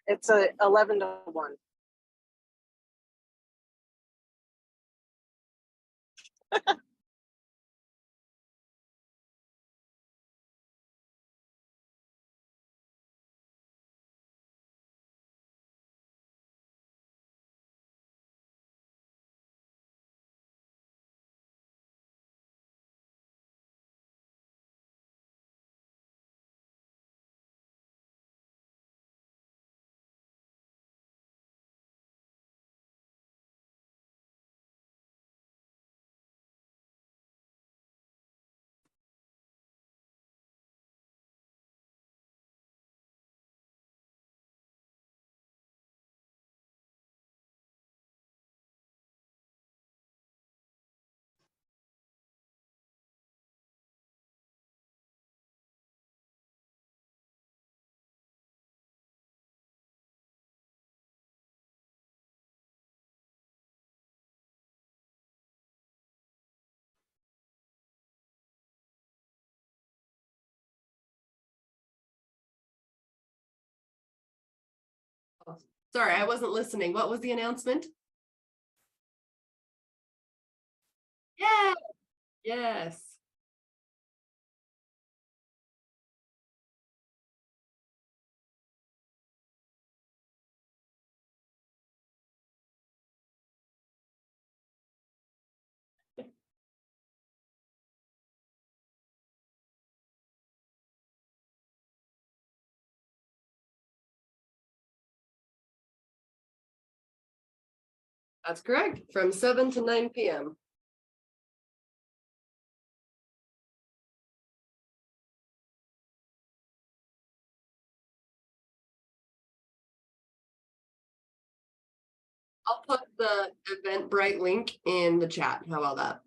It's a 11-1. Sorry, I wasn't listening. What was the announcement? Yeah. Yes. That's correct. From 7 to 9 p.m. I'll put the Eventbrite link in the chat. How about that?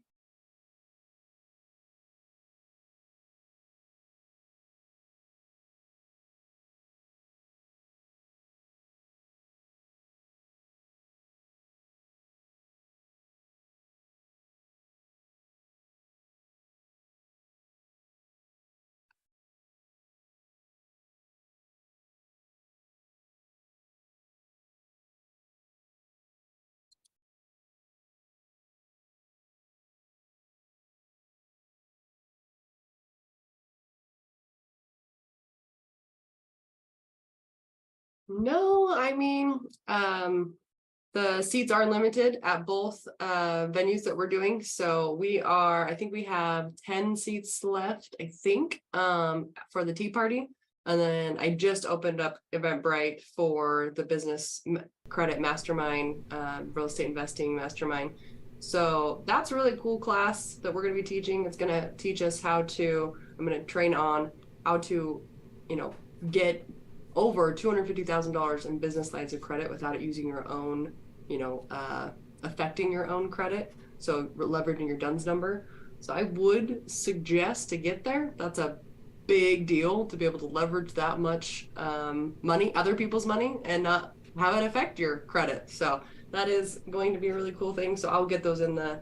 No, I mean, the seats are limited at both venues that we're doing. So I think we have 10 seats left, I think, for the tea party. And then I just opened up Eventbrite for the business credit mastermind, real estate investing mastermind. So that's a really cool class that we're going to be teaching. It's going to teach us I'm going to train on how to, get over $250,000 in business lines of credit without it using your own, affecting your own credit. So leveraging your DUNS number. So I would suggest to get there. That's a big deal to be able to leverage that much money, other people's money, and not have it affect your credit. So that is going to be a really cool thing. So I'll get those in the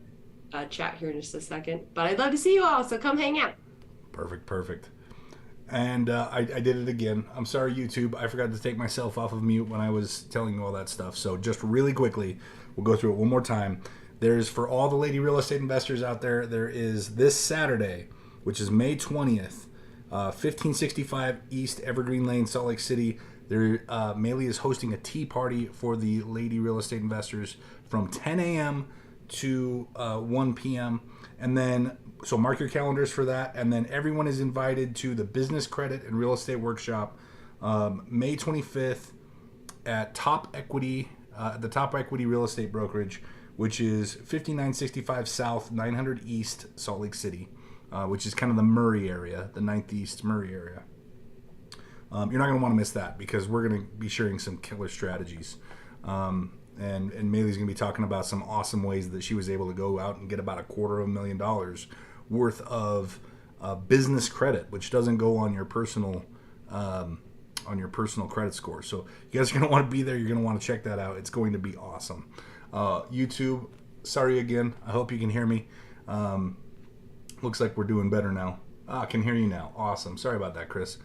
chat here in just a second. But I'd love to see you all. So come hang out. Perfect. And I did it again. I'm sorry, YouTube. I forgot to take myself off of mute when I was telling you all that stuff. So just really quickly, we'll go through it one more time. There's, for all the lady real estate investors out there, there is this Saturday, which is May 20th, 1565 East Evergreen Lane, Salt Lake City. Maeli is hosting a tea party for the lady real estate investors from 10 a.m. to 1 p.m. And then, so mark your calendars for that. And then everyone is invited to the Business Credit and Real Estate Workshop, May 25th at the Top Equity Real Estate Brokerage, which is 5965 South, 900 East, Salt Lake City, which is kind of the Murray area, the 9th East Murray area. You're not going to want to miss that because we're going to be sharing some killer strategies. And Maeli's going to be talking about some awesome ways that she was able to go out and get about $250,000 worth of business credit, which doesn't go on your personal credit score. So you guys are going to want to be there. You're going to want to check that out. It's going to be awesome. YouTube, sorry again. I hope you can hear me. Looks like we're doing better now. I can hear you now. Awesome. Sorry about that, Chris.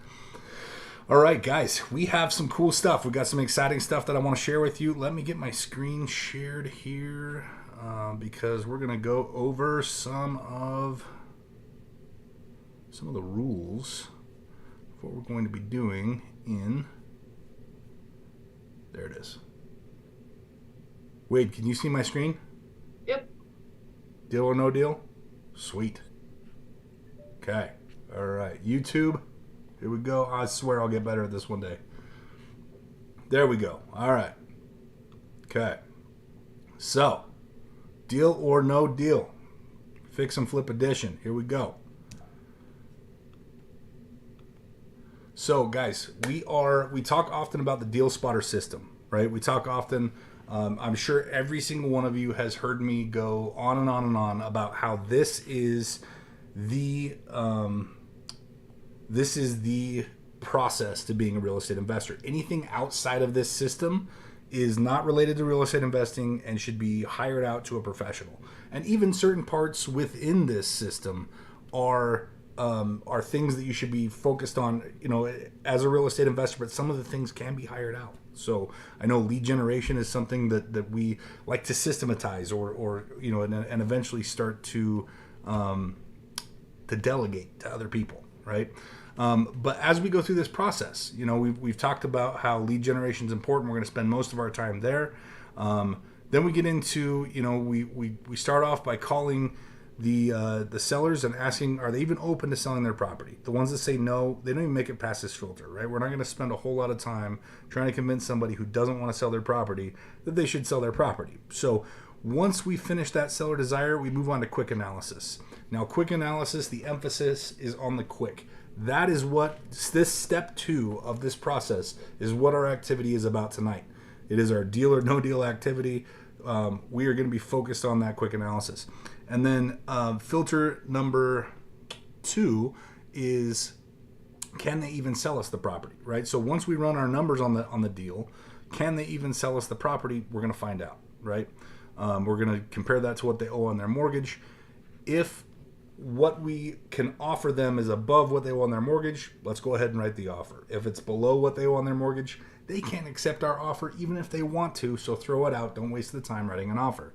All right, guys, we have some cool stuff. We got some exciting stuff that I want to share with you. Let me get my screen shared here because we're going to go over some of the rules of what we're going to be doing in. There it is. Wade, can you see my screen? Yep. Deal or no deal? Sweet. Okay. All right. YouTube. Here we go. I swear I'll get better at this one day. There we go. All right. Okay. So, deal or no deal. Fix and flip edition. Here we go. So, guys, we talk often about the deal spotter system, right? We talk often. I'm sure every single one of you has heard me go on and on and on about how this is the process to being a real estate investor. Anything outside of this system is not related to real estate investing and should be hired out to a professional. And even certain parts within this system are things that you should be focused on, as a real estate investor, but some of the things can be hired out. So I know lead generation is something that we like to systematize or and eventually start to delegate to other people, right? But as we go through this process, we've talked about how lead generation is important. We're going to spend most of our time there. Then we get into, we start off by calling the sellers and asking, are they even open to selling their property? The ones that say no, they don't even make it past this filter, right? We're not going to spend a whole lot of time trying to convince somebody who doesn't want to sell their property that they should sell their property. So once we finish that seller desire, we move on to quick analysis. Now, quick analysis, the emphasis is on the quick. That is what this step 2 of this process is, what our activity is about tonight. It is our deal or no deal activity. We are going to be focused on that quick analysis. And then filter number 2 is, can they even sell us the property, right? So once we run our numbers on the deal, can they even sell us the property? We're going to find out, right? We're going to compare that to what they owe on their mortgage. If what we can offer them is above what they owe on their mortgage, let's go ahead and write the offer. If it's below what they owe on their mortgage, they can't accept our offer even if they want to, so throw it out. Don't waste the time writing an offer,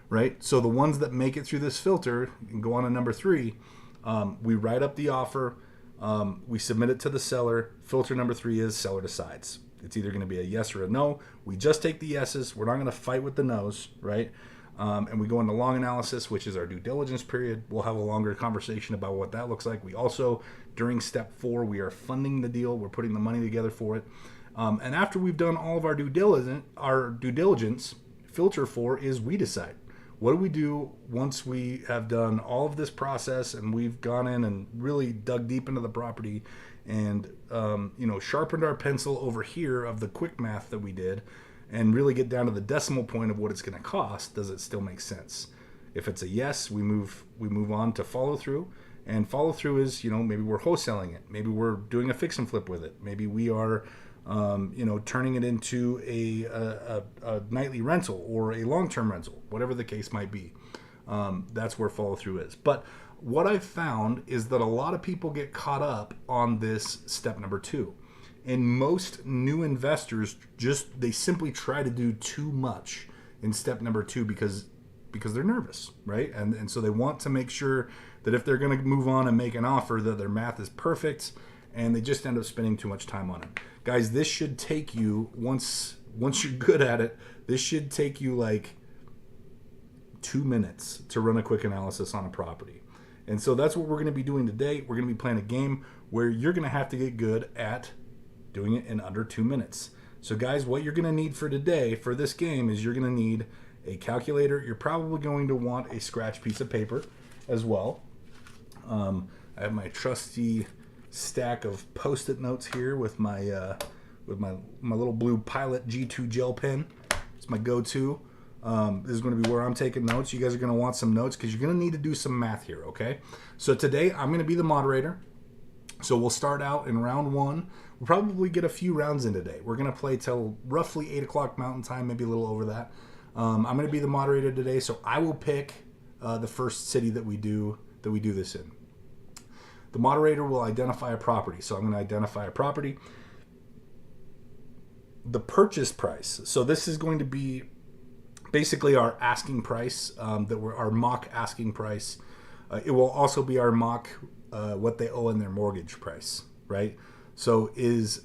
right? So the ones that make it through this filter and go on to number 3, we write up the offer, we submit it to the seller. Filter number 3 is seller decides. It's either going to be a yes or a no. We just take the yeses. We're not going to fight with the no's, right? And we go into long analysis, which is our due diligence period. We'll have a longer conversation about what that looks like. We also, during step 4, we are funding the deal. We're putting the money together for it. And after we've done all of our due diligence, filter 4 is we decide. What do we do once we have done all of this process and we've gone in and really dug deep into the property and sharpened our pencil over here of the quick math that we did, and really get down to the decimal point of what it's going to cost? Does it still make sense? If it's a yes, we move on to follow through. And follow through is, maybe we're wholesaling it. Maybe we're doing a fix and flip with it. Maybe we are, turning it into a nightly rental or a long-term rental, whatever the case might be. That's where follow through is. But what I've found is that a lot of people get caught up on this step number 2. And most new investors they simply try to do too much in step number 2 because they're nervous, right? And so they want to make sure that if they're going to move on and make an offer, that their math is perfect, and they just end up spending too much time on it. Guys, this should take you, once you're good at it, this should take you like 2 minutes to run a quick analysis on a property. And so that's what we're going to be doing today. We're going to be playing a game where you're going to have to get good at doing it in under 2 minutes. So guys, what you're going to need for today for this game is you're going to need a calculator. You're probably going to want a scratch piece of paper as well. I have my trusty stack of Post-it notes here with my little blue Pilot G2 gel pen. It's my go-to. This is going to be where I'm taking notes. You guys are going to want some notes because you're going to need to do some math here, okay? So today I'm going to be the moderator. So we'll start out in round 1. We'll probably get a few rounds in today. We're going to play till roughly 8 o'clock Mountain Time, maybe a little over that. I'm going to be the moderator today, so I will pick the first city that we do this in. The moderator will identify a property. So I'm going to identify a property. the purchase price. So this is going to be basically our asking price, our mock asking price. It will also be our mock what they owe in their mortgage price, right? So is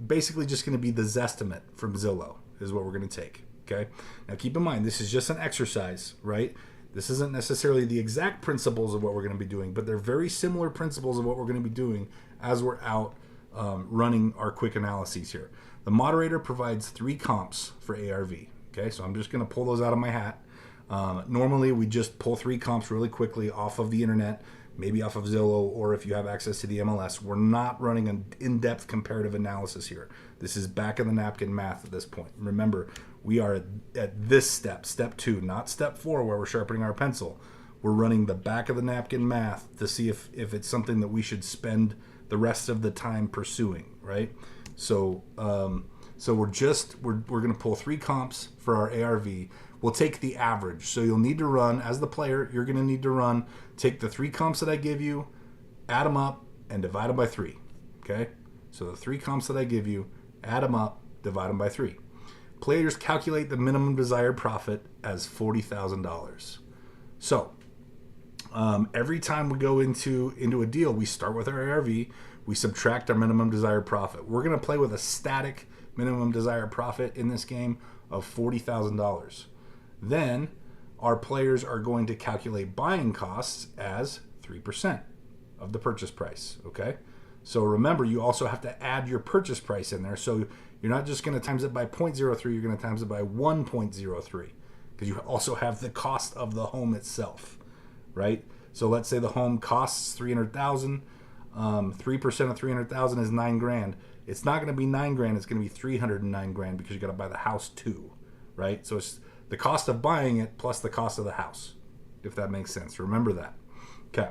basically just going to be the Zestimate from Zillow is what we're going to take. Okay. Now keep in mind, this is just an exercise, right? This isn't necessarily the exact principles of what we're going to be doing, but they're very similar principles of what we're going to be doing as we're out running our quick analyses here. The moderator provides 3 comps for ARV. Okay, so I'm just going to pull those out of my hat. Normally, we just pull 3 comps really quickly off of the internet, maybe off of Zillow, or if you have access to the MLS. We're not running an in-depth comparative analysis here. This is back of the napkin math at this point. Remember, we are at this step 2, not step 4 where we're sharpening our pencil. We're running the back of the napkin math to see if it's something that we should spend the rest of the time pursuing, right? So we're going to pull 3 comps for our ARV. We'll take the average. So you'll need to run, as the player, you're going to need to run, take the 3 comps that I give you, add them up, and divide them by 3. Okay? So the 3 comps that I give you, add them up, divide them by 3. Players calculate the minimum desired profit as $40,000. So every time we go into a deal, we start with our ARV, we subtract our minimum desired profit. We're going to play with a static minimum desired profit in this game of $40,000. Then our players are going to calculate buying costs as 3% of the purchase price. Okay, so remember, you also have to add your purchase price in there. So you're not just going to times it by 0.03, you're going to times it by 1.03, because you also have the cost of the home itself, right? So let's say the home costs $300,000. 3% of $300,000 is $9,000. It's not going to be $9,000. It's going to be $309,000 because you got to buy the house too, right? So it's the cost of buying it plus the cost of the house, if that makes sense. Remember that. Okay.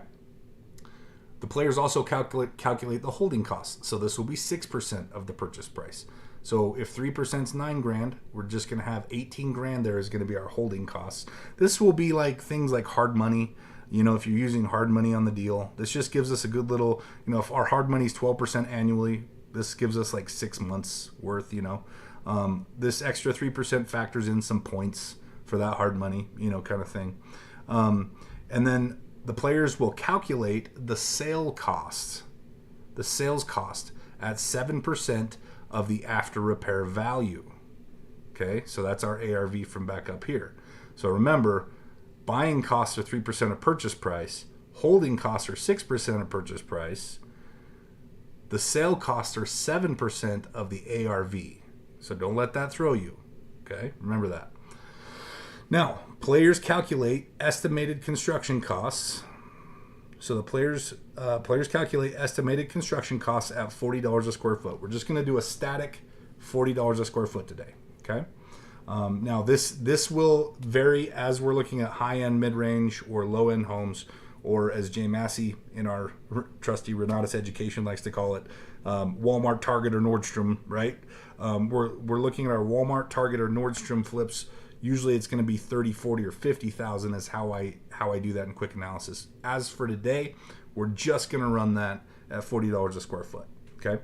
The players also calculate the holding costs. So this will be 6% of the purchase price. So if 3% is $9,000, we're just going to have $18,000 there is going to be our holding costs. This will be like things like hard money. You know, if you're using hard money on the deal, this just gives us a good little, you know, if our hard money is 12% annually, this gives us like 6 months worth, you know. This extra 3% factors in some points for that hard money, you know, kind of thing. And then the players will calculate the sales cost at 7% of the after repair value. Okay, so that's our ARV from back up here. So remember, buying costs are 3% of purchase price. Holding costs are 6% of purchase price. The sale costs are 7% of the ARV. So don't let that throw you. Okay, remember that. Now, players calculate estimated construction costs. So the players calculate estimated construction costs at $40 a square foot. We're just going to do a static $40 a square foot today. Okay. Now this will vary as we're looking at high-end, mid-range, or low-end homes, or as Jay Massey in our trusty Renatus Education likes to call it, Walmart, Target, or Nordstrom. Right? We're looking at our Walmart, Target, or Nordstrom flips. Usually it's going to be 30, 40, or 50,000 is how I do that in quick analysis. As for today, we're just going to run that at $40 a square foot. Okay.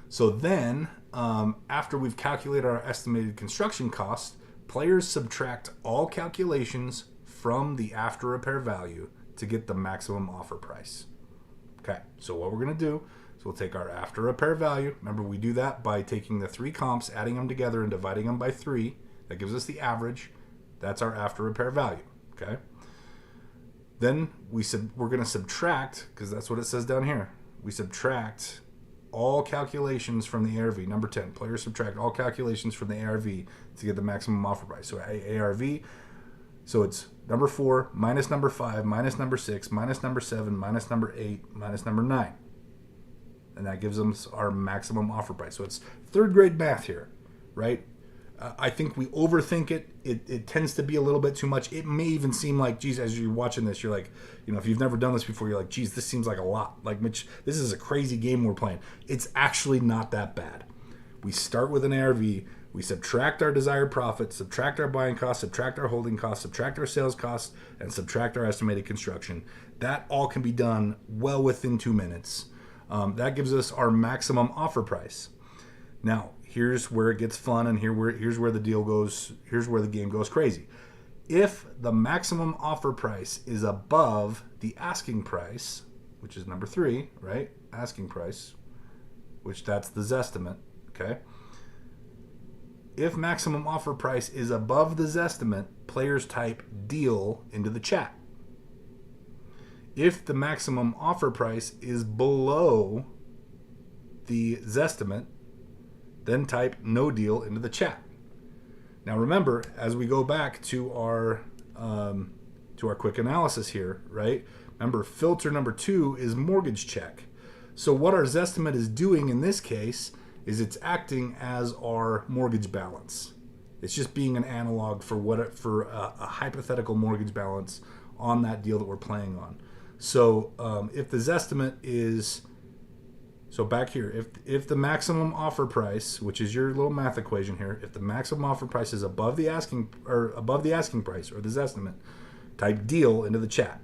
So then, after we've calculated our estimated construction costs, players subtract all calculations from the after repair value to get the maximum offer price. Okay, so what we're going to do is we'll take our after repair value. Remember, we do that by taking the 3 comps, adding them together, and dividing them by 3. That gives us the average. That's our after repair value. Okay. Then we're going to subtract, because that's what it says down here. We subtract all calculations from the ARV. Number 10, players subtract all calculations from the ARV to get the maximum offer price. So ARV, so it's number 4 minus number 5 minus number 6 minus number 7 minus number 8 minus number 9. And that gives us our maximum offer price. So it's 3rd grade math here, right? I think we overthink it. It tends to be a little bit too much. It may even seem like, geez, as you're watching this, you're like, you know, if you've never done this before, you're like, geez, this seems like a lot. Like, Mitch, this is a crazy game we're playing. It's actually not that bad. We start with an ARV. We subtract our desired profit, subtract our buying costs, subtract our holding costs, subtract our sales costs, and subtract our estimated construction. That all can be done well within 2 minutes. That gives us our maximum offer price. Now, here's where it gets fun, and here's where the deal goes. Here's where the game goes crazy. If the maximum offer price is above the asking price, which is number 3, right? Asking price, which that's the Zestimate, okay? If maximum offer price is above the Zestimate, players type deal into the chat. If the maximum offer price is below the Zestimate, then type no deal into the chat. Now remember, as we go back to our quick analysis here, right? Remember, filter number 2 is mortgage check. So what our Zestimate is doing in this case is it's acting as our mortgage balance. It's just being an analog for a hypothetical mortgage balance on that deal that we're playing on. So if the Zestimate is, so back here, if the maximum offer price, which is your little math equation here, if the maximum offer price is above the asking price or the Zestimate, type deal into the chat.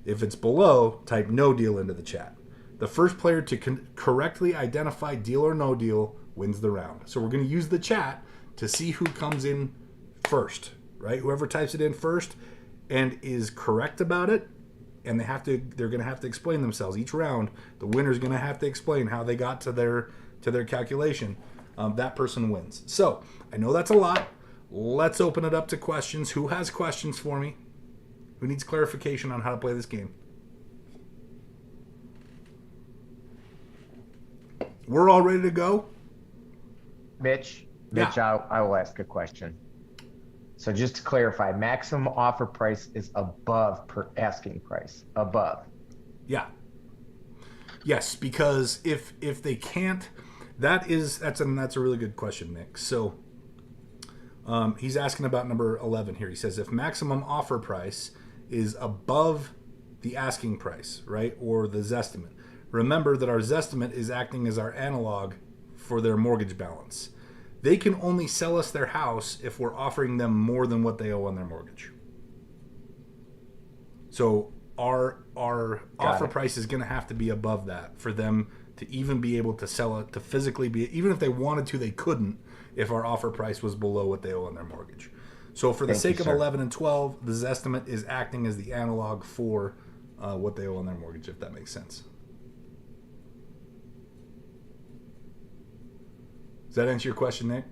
If it's below, type no deal into the chat. The first player to correctly identify deal or no deal wins the round. So we're going to use the chat to see who comes in first, right? Whoever types it in first and is correct about it, and they're going to have to explain themselves each round. The winner's going to have to explain how they got to their calculation. That person wins. So I know that's a lot. Let's open it up to questions. Who has questions for me? Who needs clarification on how to play this game? We're all ready to go? Mitch, Yeah. I will ask a question. So just to clarify, maximum offer price is above per asking price. Above. Yeah. Yes, because if they can't, that's a really good question, Nick. So he's asking about number 11 here. He says if maximum offer price is above the asking price, right, or the Zestimate. Remember that our Zestimate is acting as our analog for their mortgage balance. They can only sell us their house if we're offering them more than what they owe on their mortgage. So our offer price is going to have to be above that for them to even be able to sell it, to physically be, even if they wanted to, they couldn't if our offer price was below what they owe on their mortgage. So for the sake of 11 and 12, the Zestimate is acting as the analog for what they owe on their mortgage, if that makes sense. Does that answer your question, Nick?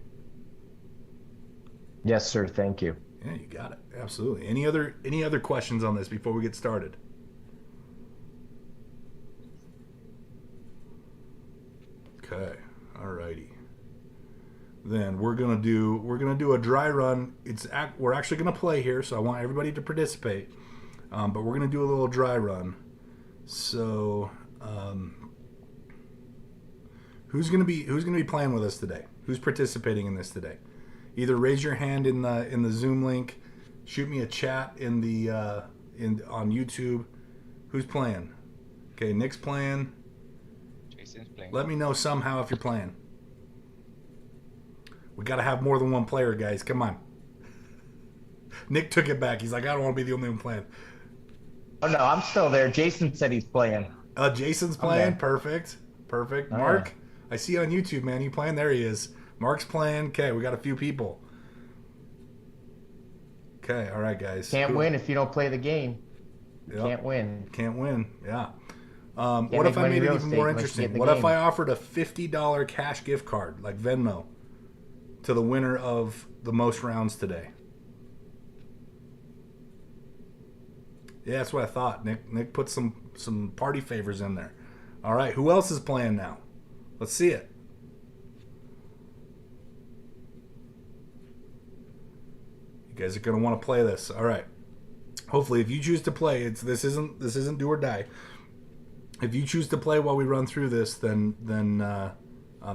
Yes, sir. Thank you. Yeah, you got it. Absolutely. Any other questions on this before we get started? Okay. Alrighty. Then we're gonna do a dry run. We're actually gonna play here, so I want everybody to participate. But we're gonna do a little dry run. So who's gonna be playing with us today? Who's participating in this today? Either raise your hand in the Zoom link, shoot me a chat on YouTube. Who's playing? Okay, Nick's playing. Jason's playing. Let me know somehow if you're playing. We got to have more than one player, guys. Come on. Nick took it back. He's like, I don't want to be the only one playing. Oh, no, I'm still there. Jason said he's playing. Jason's playing. Okay. Perfect. Oh, Mark, yeah. I see you on YouTube, man. You playing? There he is. Mark's playing. Okay, we got a few people. Okay, all right, guys. Can't win if you don't play the game. Yep. Can't win. Can't win. Yeah. What make if I money made it real even estate more unless you interesting? get the What if game. I offered a $50 cash gift card, like Venmo, to the winner of the most rounds today? Yeah, that's what I thought. Nick put some party favors in there. All right, who else is playing now? Let's see it. You guys are going to want to play this. All right. Hopefully, if you choose to play, this isn't do or die. If you choose to play while we run through this, then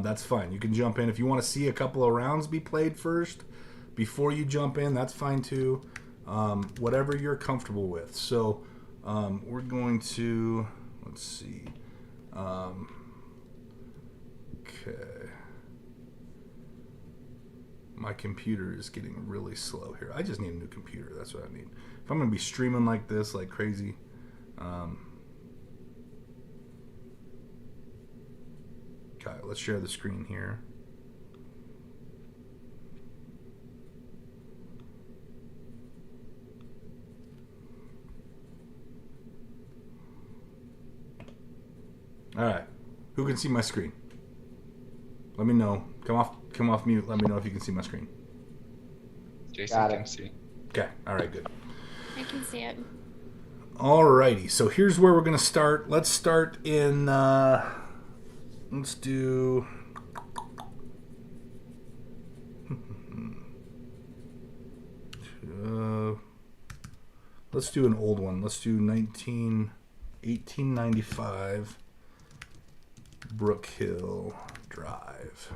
that's fine. You can jump in if you want to see a couple of rounds be played first before you jump in. That's fine too. Whatever you're comfortable with. So we're going to let's see. Okay. My computer is getting really slow here. I just need a new computer. That's what I need. If I'm going to be streaming like this, like crazy. Okay, let's share the screen here. All right. Who can see my screen? Let me know. Come off mute. Let me know if you can see my screen. Jason Got can it. see. Okay. All right, good. I can see it. Alrighty, so here's where we're gonna start. Let's start in. Let's do. Let's do an old one. Let's do 1895 Brook Hill Drive,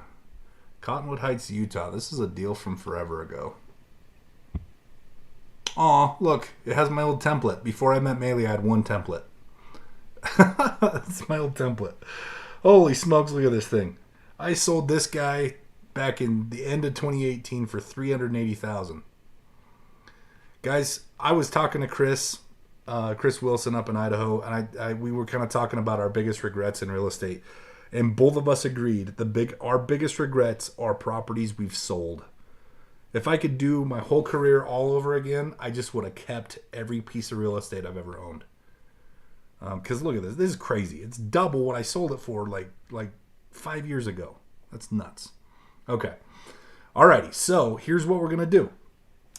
Cottonwood Heights, Utah. This is a deal from forever ago. Aw, look, it has my old template. Before I met Maeli, I had one template. That's my old template. Holy smokes, look at this thing. I sold this guy back in the end of 2018 for $380,000. Guys, I was talking to Chris Wilson up in Idaho, and we were kind of talking about our biggest regrets in real estate. And both of us agreed our biggest regrets are properties we've sold. If I could do my whole career all over again, I just would have kept every piece of real estate I've ever owned. Because look at this. This is crazy. It's double what I sold it for like 5 years ago. That's nuts. Okay. Alrighty. So here's what we're going to do.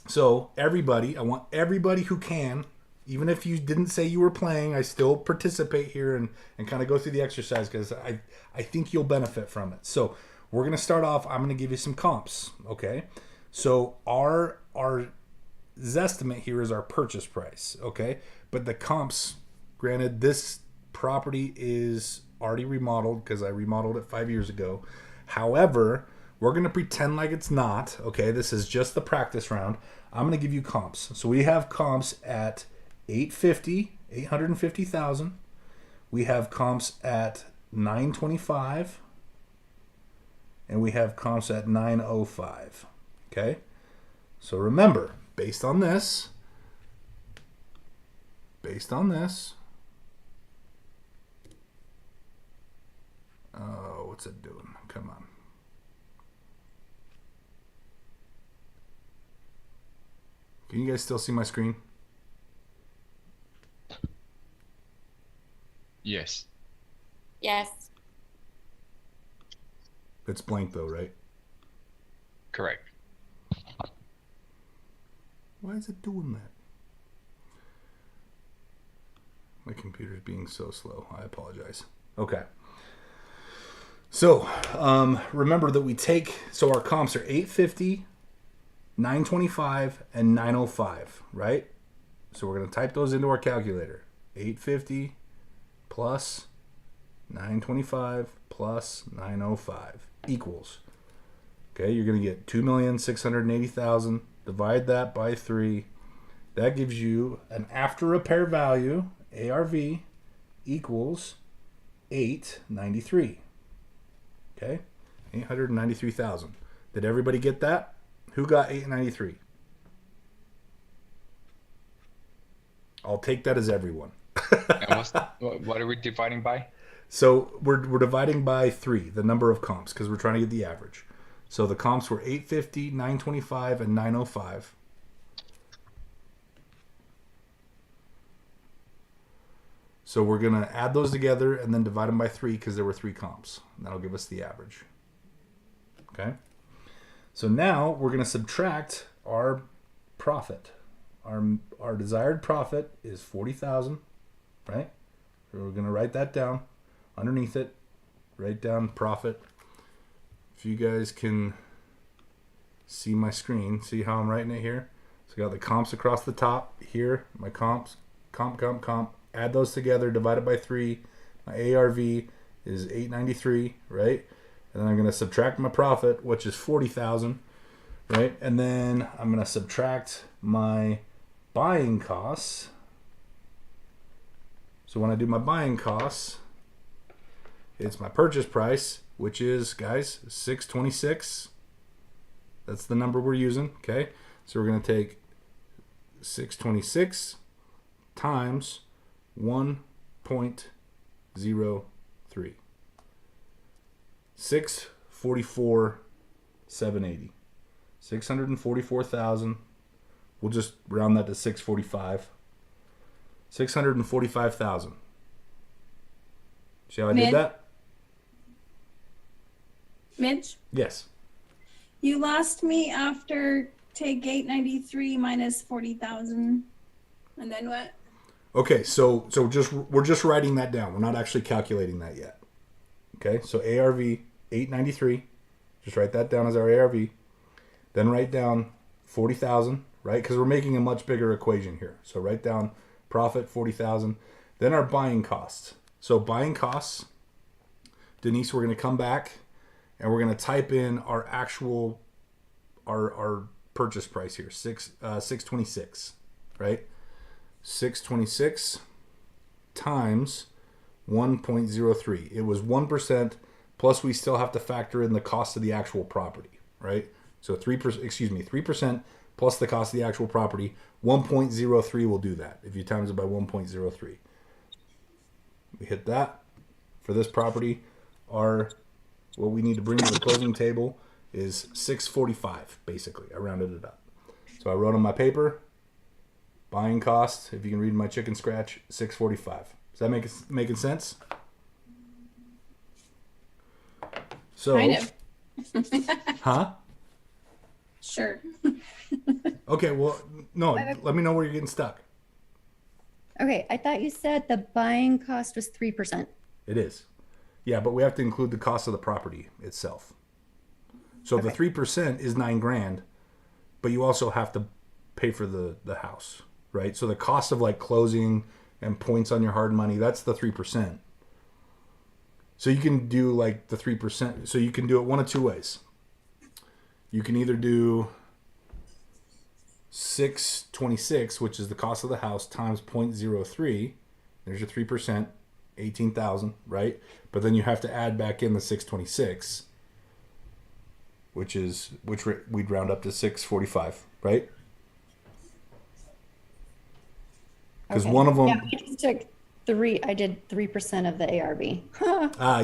So everybody, I want everybody who can, even if you didn't say you were playing, I still participate here and kind of go through the exercise because I think you'll benefit from it. So we're going to start off. I'm going to give you some comps. Okay. So our estimate here is our purchase price, okay? But the comps, granted, this property is already remodeled because I remodeled it 5 years ago. However, we're going to pretend like it's not, okay? This is just the practice round. I'm going to give you comps. So we have comps at $850,000. We have comps at $925,000. And we have comps at $905,000. Okay, so remember, based on this, oh, what's it doing? Come on. Can you guys still see my screen? Yes. Yes. It's blank though, right? Correct. Why is it doing that? My computer's being so slow. I apologize. Okay. So, remember that so our comps are 850, 925, and 905, right? So we're going to type those into our calculator. 850 plus 925 plus 905 equals. Okay, you're going to get 2,680,000. Divide that by 3. That gives you an after repair value, ARV, equals 893. Okay, 893,000. Did everybody get that? Who got 893? I'll take that as everyone. And what are we dividing by? So we're dividing by 3, the number of comps, because we're trying to get the average. So the comps were 850, 925, and 905. So we're going to add those together and then divide them by 3 because there were 3 comps. And that'll give us the average. Okay? So now we're going to subtract our profit. Our desired profit is 40,000, right? So we're going to write that down. Underneath it, write down profit. If you guys can see my screen, see how I'm writing it here? So I got the comps across the top here, my comps, comp. Add those together, divide it by 3. My ARV is 893, right? And then I'm going to subtract my profit, which is 40,000, right? And then I'm going to subtract my buying costs. So when I do my buying costs, it's my purchase price, which is, guys, 626. That's the number we're using, okay? So we're going to take 626 times 1.03. 644,780. 644,000. We'll just round that to 645. 645,000. See how I did that? Mitch, Yes. you lost me after take 893 minus 40,000. And then what? Okay, so we're just writing that down. We're not actually calculating that yet. Okay, so ARV 893. Just write that down as our ARV. Then write down 40,000, right? Because we're making a much bigger equation here. So write down profit 40,000. Then our buying costs. So buying costs, Denise, we're going to come back and we're going to type in our actual our purchase price here, 626, right? 626 times 1.03. It was 1%, plus we still have to factor in the cost of the actual property, right? So 3% plus the cost of the actual property. 1.03 will do that if you times it by 1.03. We hit that. For this property, what we need to bring to the closing table is 645, basically. I rounded it up. So I wrote on my paper, buying cost, if you can read my chicken scratch, 645. Does that making sense? So, Kind of. huh? Sure. Okay, well, no, let me know where you're getting stuck. Okay, I thought you said the buying cost was 3%. It is. Yeah, but we have to include the cost of the property itself. So the 3% is $9,000, but you also have to pay for the house, right? So the cost of like closing and points on your hard money, that's the 3%. So you can do like the 3%. So you can do it one of two ways. You can either do 626, which is the cost of the house, times 0.03. There's your 3%, 18,000, right? But then you have to add back in the 626, which we'd round up to 645, right? Because one of them. Yeah, I just took I did 3% of the ARV.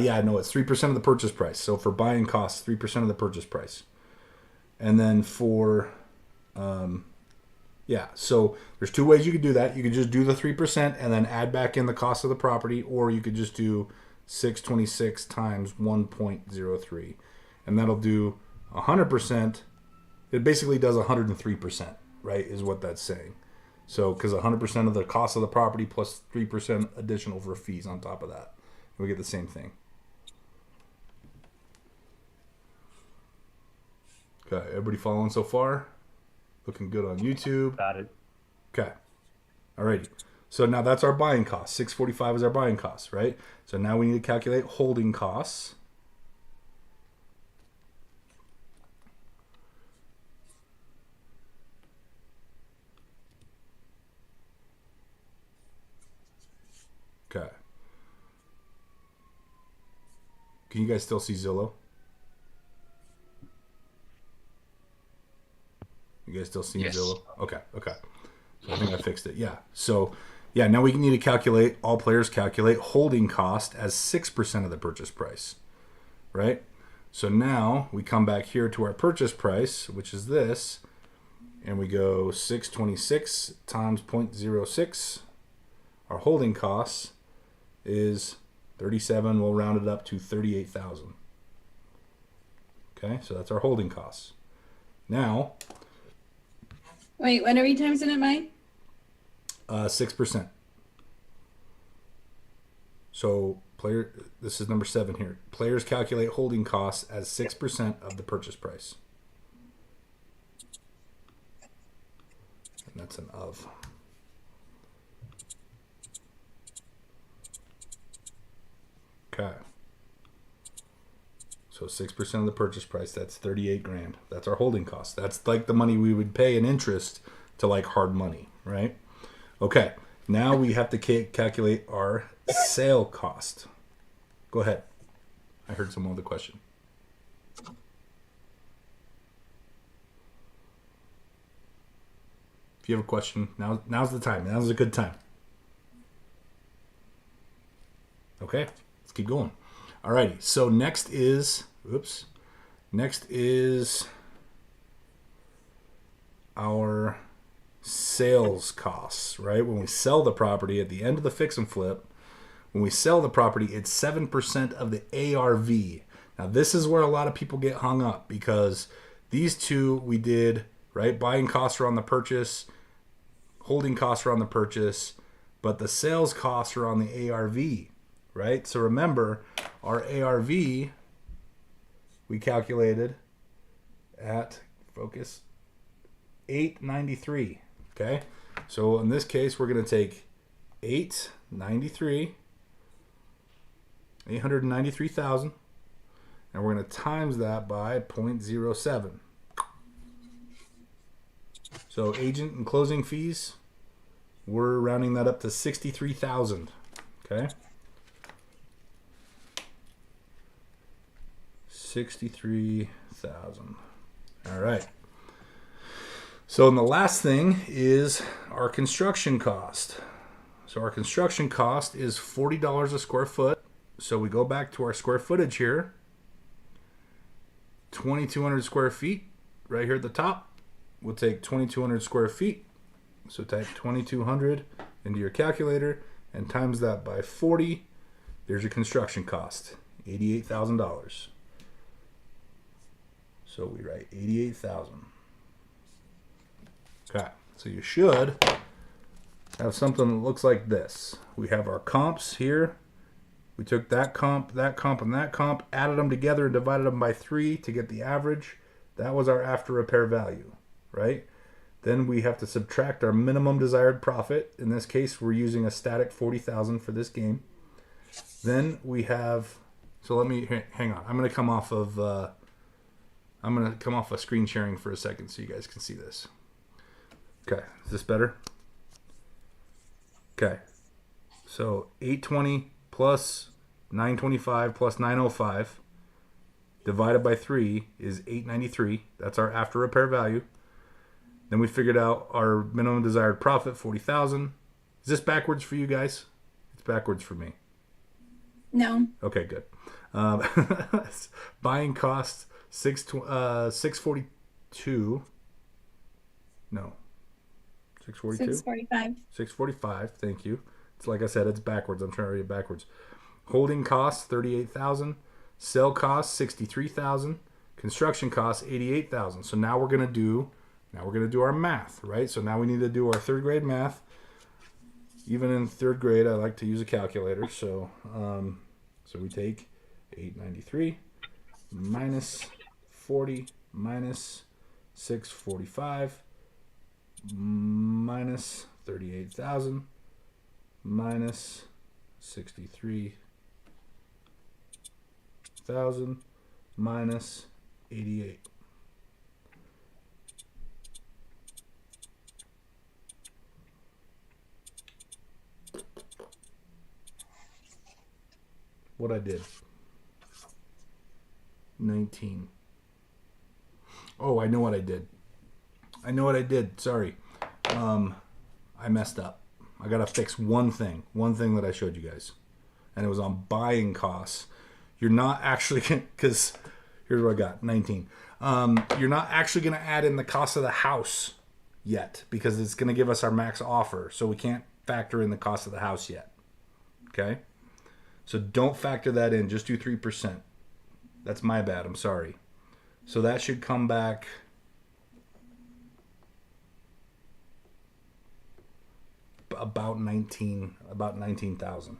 Yeah, no, it's 3% of the purchase price. So for buying costs, 3% of the purchase price. And then for, so there's two ways you could do that. You could just do the 3% and then add back in the cost of the property, or you could just do 626 times 1.03. And that'll do 100%. It basically does 103%, right, is what that's saying. So, because 100% of the cost of the property plus 3% additional for fees on top of that. We get the same thing. Okay, everybody following so far? Looking good on YouTube. Got it. Okay. Alrighty. So now that's our buying cost. 645 is our buying cost, right? So now we need to calculate holding costs. Okay. Can you guys still see Zillow? You guys still see Yes. Zillow? Okay. So I think I fixed it. Yeah. So, yeah, now we need to calculate, all players calculate holding cost as 6% of the purchase price, right? So now we come back here to our purchase price, which is this, and we go 626 times 0.06. Our holding costs is 37. We'll round it up to 38,000. Okay, so that's our holding costs. Now, Wait, what are we times in it, Mike? 6%. So this is number 7 here. Players calculate holding costs as 6% of the purchase price. And that's an of. Okay. So 6% of the purchase price, that's 38,000. That's our holding cost. That's like the money we would pay in interest to like hard money, right? Okay. Now we have to calculate our sale cost. Go ahead. I heard some other question. If you have a question, now's the time. Now's a good time. Okay, let's keep going. Alrighty, so next is our sales costs, right? When we sell the property at the end of the fix and flip, When we sell the property, it's 7% of the ARV. Now, this is where a lot of people get hung up because these two we did, right? Buying costs are on the purchase, holding costs are on the purchase, but the sales costs are on the ARV, right? So remember, our ARV, we calculated at, focus, 893, okay? So in this case, we're going to take 893,000, and we're going to times that by 0.07. So agent and closing fees, we're rounding that up to 63,000, okay? 63,000. All right. So and the last thing is our construction cost. So our construction cost is $40 a square foot. So we go back to our square footage here. 2,200 square feet right here at the top. We'll take 2,200 square feet. So type 2,200 into your calculator and times that by 40. There's your construction cost, $88,000. So we write 88,000. Okay, so you should have something that looks like this. We have our comps here. We took that comp, and that comp, added them together and divided them by 3 to get the average. That was our after repair value, right? Then we have to subtract our minimum desired profit. In this case, we're using a static 40,000 for this game. Then we have, so let me, hang on. I'm going to come off of screen sharing for a second so you guys can see this. Okay, is this better? Okay, so 820 plus 925 plus 905 divided by 3 is 893. That's our after repair value. Then we figured out our minimum desired profit, 40,000. Is this backwards for you guys? It's backwards for me. No. Okay, good. Buying cost 642. No. 642? 645. 645, thank you. It's like I said, it's backwards. I'm trying to read it backwards. Holding costs 38,000. Sell costs 63,000. Construction costs 88,000. So now we're going to do our math, right? So now we need to do our third grade math. Even in third grade, I like to use a calculator. So we take 893 minus 40 minus 645 minus 38,000 minus 63,000 minus 88. What I did. 19. Oh, I know what I did. Sorry. I messed up. I got to fix one thing that I showed you guys. And it was on buying costs. You're not actually, because here's what I got, 19. You're not actually going to add in the cost of the house yet because it's going to give us our max offer. So we can't factor in the cost of the house yet. Okay? So don't factor that in. Just do 3%. That's my bad. I'm sorry. So that should come back about 19,000.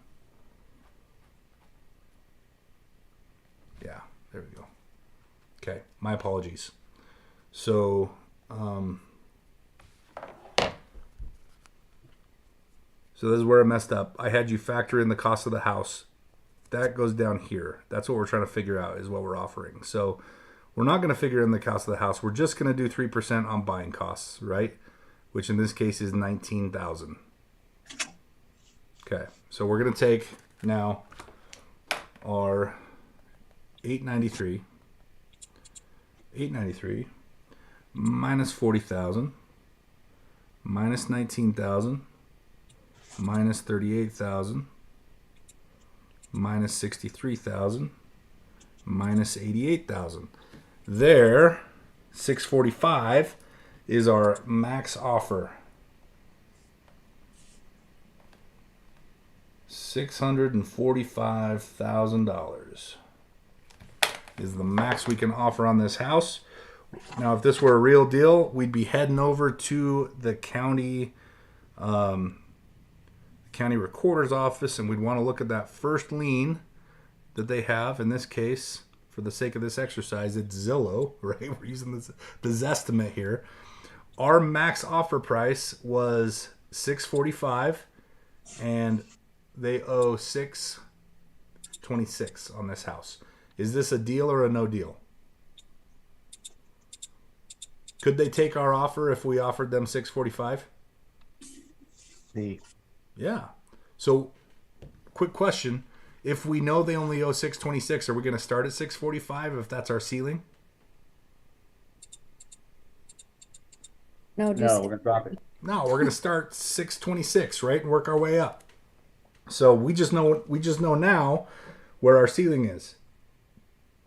Yeah, there we go. Okay, my apologies. So this is where I messed up. I had you factor in the cost of the house. That goes down here. That's what we're trying to figure out is what we're offering. So we're not going to figure in the cost of the house. We're just going to do 3% on buying costs, right? Which in this case is 19,000. Okay, so we're going to take now our 893 minus 40,000 minus 19,000 minus 38,000 minus 63,000 minus 88,000. There, 645 is our max offer. $645,000 is the max we can offer on this house. Now, if this were a real deal, we'd be heading over to the county recorder's office, and we'd want to look at that first lien that they have. In this case, for the sake of this exercise, it's Zillow, right? We're using the Zestimate here. Our max offer price was $645, and they owe $626 on this house. Is this a deal or a no deal? Could they take our offer if we offered them $645? Yeah. So, quick question: if we know they only owe $626, are we going to start at $645 if that's our ceiling? No, No, we're gonna drop it. No, we're going to start $626, right, and work our way up. So we just know now where our ceiling is.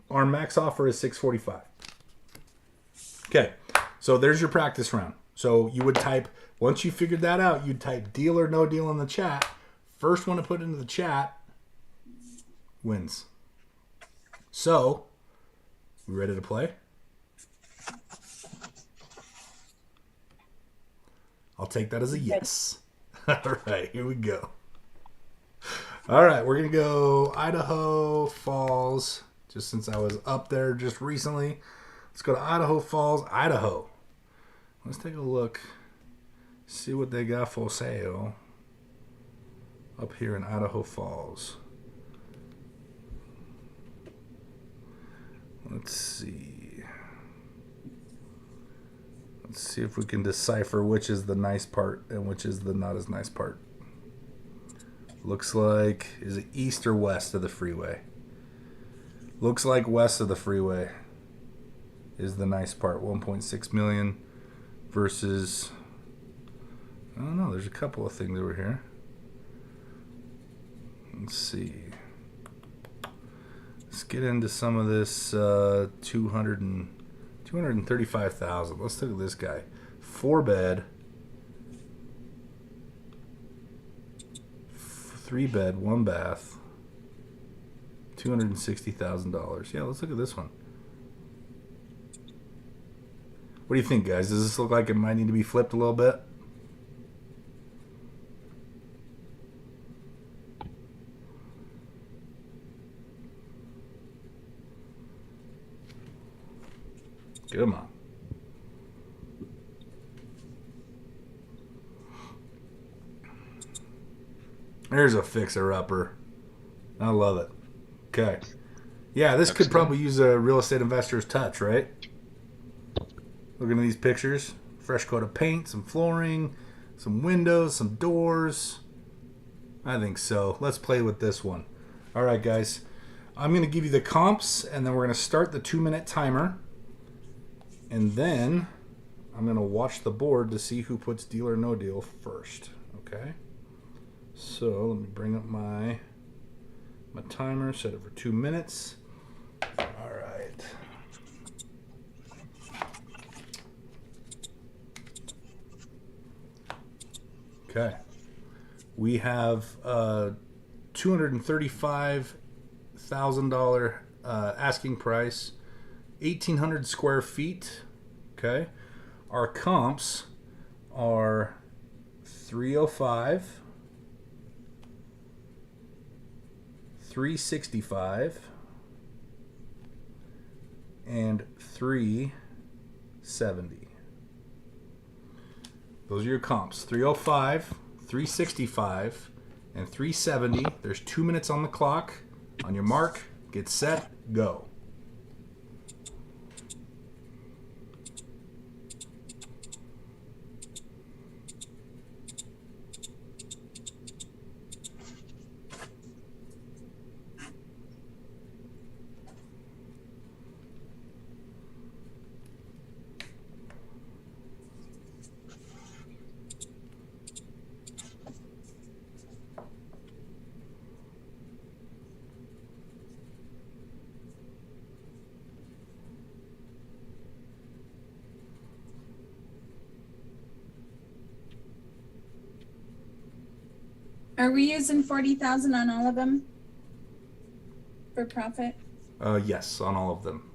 Our max offer is $645. Okay, so there's your practice round. So you would type, once you figured that out, you'd type deal or no deal in the chat. First one to put into the chat wins. So, we ready to play? I'll take that as a yes. All right, here we go. All right, we're going to go Idaho Falls, just since I was up there just recently. Let's go to Idaho Falls, Idaho. Let's take a look, see what they got for sale up here in Idaho Falls. Let's see. Let's see if we can decipher which is the nice part and which is the not as nice part. Looks like, is it east or west of the freeway? Looks like west of the freeway is the nice part. 1.6 million versus, I don't know, there's a couple of things over here. Let's see. Let's get into some of this 235,000. Let's look at this guy. 4-bed, 3-bed, 1-bath, $260,000. Yeah, let's look at this one. What do you think, guys? Does this look like it might need to be flipped a little bit? Come on. There's a fixer-upper. I love it. Okay. Yeah, this could probably use a real estate investor's touch, right? Looking at these pictures. Fresh coat of paint, some flooring, some windows, some doors. I think so. Let's play with this one. All right, guys. I'm going to give you the comps, and then we're going to start the 2-minute timer. And then I'm going to watch the board to see who puts deal or no deal first. Okay? So let me bring up my timer, set it for 2 minutes. All right. Okay. We have $235,000 asking price, 1,800 square feet. Okay. Our comps are 305, 365, and 370. Those are your comps. 305, 365, and 370. There's 2 minutes on the clock. On your mark, get set, go. Are we using 40,000 on all of them for profit? Yes, on all of them.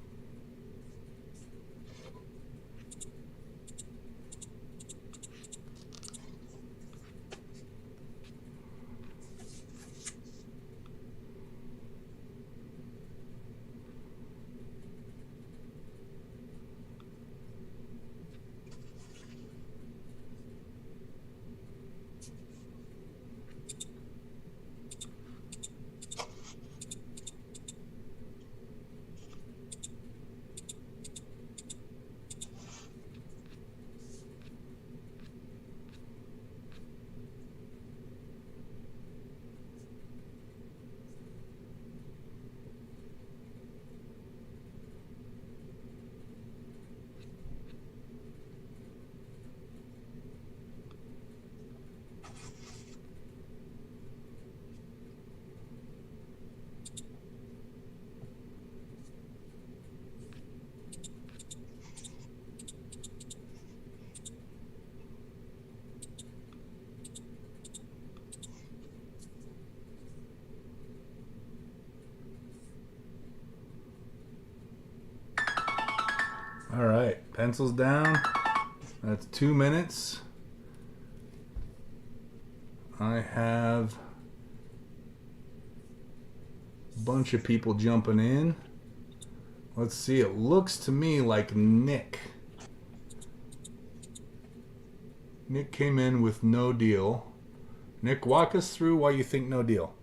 All right, pencils down. That's 2 minutes. I have a bunch of people jumping in. Let's see, it looks to me like Nick. Nick came in with no deal. Nick, walk us through why you think no deal.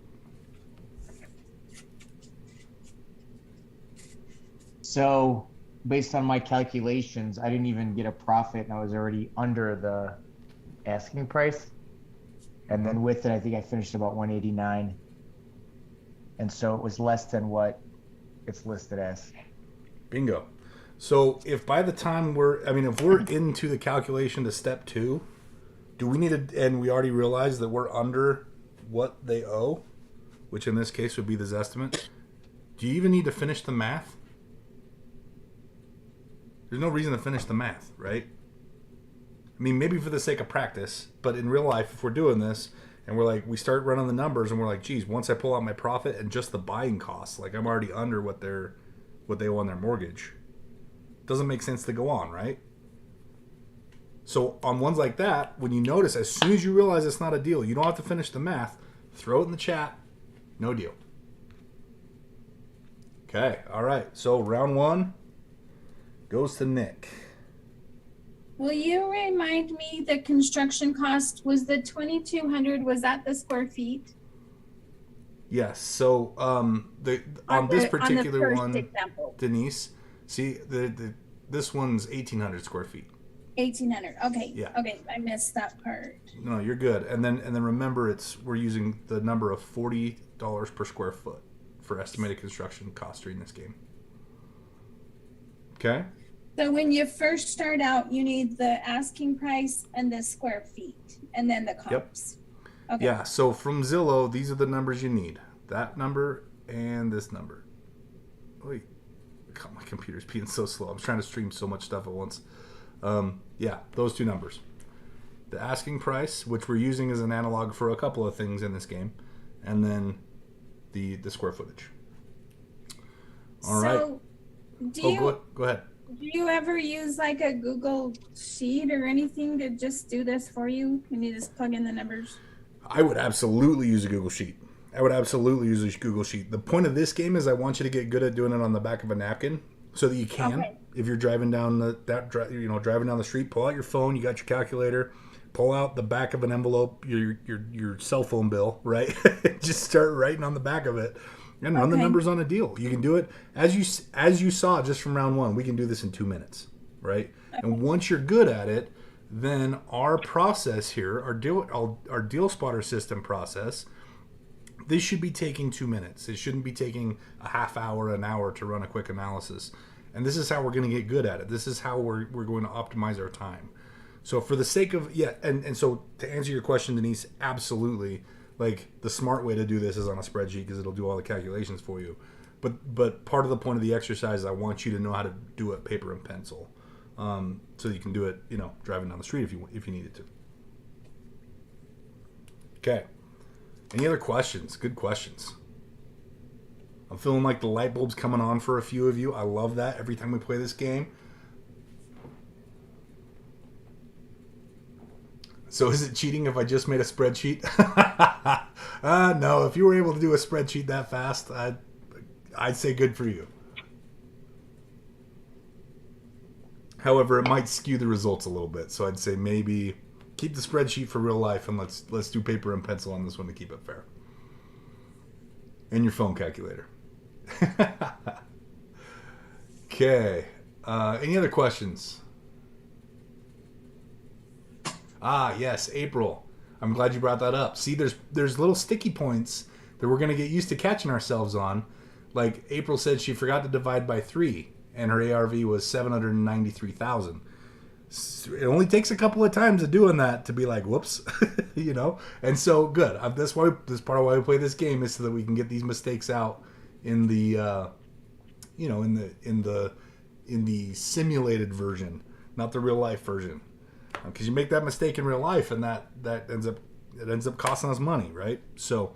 So, based on my calculations, I didn't even get a profit and I was already under the asking price. And then with it, I think I finished about 189. And so it was less than what it's listed as. Bingo. So if by the time if we're into the calculation to step 2, do we need to, and we already realized that we're under what they owe, which in this case would be the Zestimate, do you even need to finish the math? There's no reason to finish the math, right? I mean, maybe for the sake of practice, but in real life, if we're doing this and we start running the numbers and we're like, geez, once I pull out my profit and just the buying costs, like I'm already under what they owe on their mortgage. Doesn't make sense to go on, right? So on ones like that, when you notice, as soon as you realize it's not a deal, you don't have to finish the math, throw it in the chat, no deal. Okay, all right. So round 1 goes to Nick. Will you remind me the construction cost was the 2,200? Was that the square feet? Yes. So on this particular one, example. Denise, see this one's 1,800 square feet. 1,800. Okay. Yeah. Okay, I missed that part. No, you're good. And then remember, we're using the number of $40 per square foot for estimated construction cost during this game. Okay. So when you first start out, you need the asking price and the square feet, and then the comps. Yep. Okay. Yeah. So from Zillow, these are the numbers you need. That number and this number. Wait, God, my computer's being so slow. I'm trying to stream so much stuff at once. Yeah, those 2 numbers. The asking price, which we're using as an analog for a couple of things in this game, and then the square footage. All right. Go ahead. Do you ever use like a Google Sheet or anything to just do this for you? Can you just plug in the numbers? I would absolutely use a Google Sheet. The point of this game is I want you to get good at doing it on the back of a napkin so that you can, if you're driving down driving down the street, pull out your phone, you got your calculator, pull out the back of an envelope, your cell phone bill, right? Just start writing on the back of it. And run the numbers on a deal. You can do it as you saw just from round 1. We can do this in 2 minutes, right? Okay. And once you're good at it, then our process here, our deal spotter system process, this should be taking 2 minutes. It shouldn't be taking a half hour, an hour to run a quick analysis. And this is how we're going to get good at it. This is how we're going to optimize our time. So for the sake of and so to answer your question, Denise, absolutely. Like the smart way to do this is on a spreadsheet because it'll do all the calculations for you. But part of the point of the exercise is I want you to know how to do it paper and pencil, so that you can do it, driving down the street if you needed to. Okay. Any other questions? Good questions. I'm feeling like the light bulb's coming on for a few of you. I love that every time we play this game. So is it cheating if I just made a spreadsheet? No, if you were able to do a spreadsheet that fast, I'd say good for you. However, it might skew the results a little bit. So I'd say maybe keep the spreadsheet for real life and let's do paper and pencil on this one to keep it fair. And your phone calculator. Okay. Any other questions? Yes, April. I'm glad you brought that up. See, there's little sticky points that we're going to get used to catching ourselves on. Like April said she forgot to divide by 3 and her ARV was 793,000. It only takes a couple of times of doing that to be like, whoops, you know? And so good. This part of why we play this game is so that we can get these mistakes out in the in the simulated version, not the real life version. Because you make that mistake in real life, and that ends up costing us money, right? So,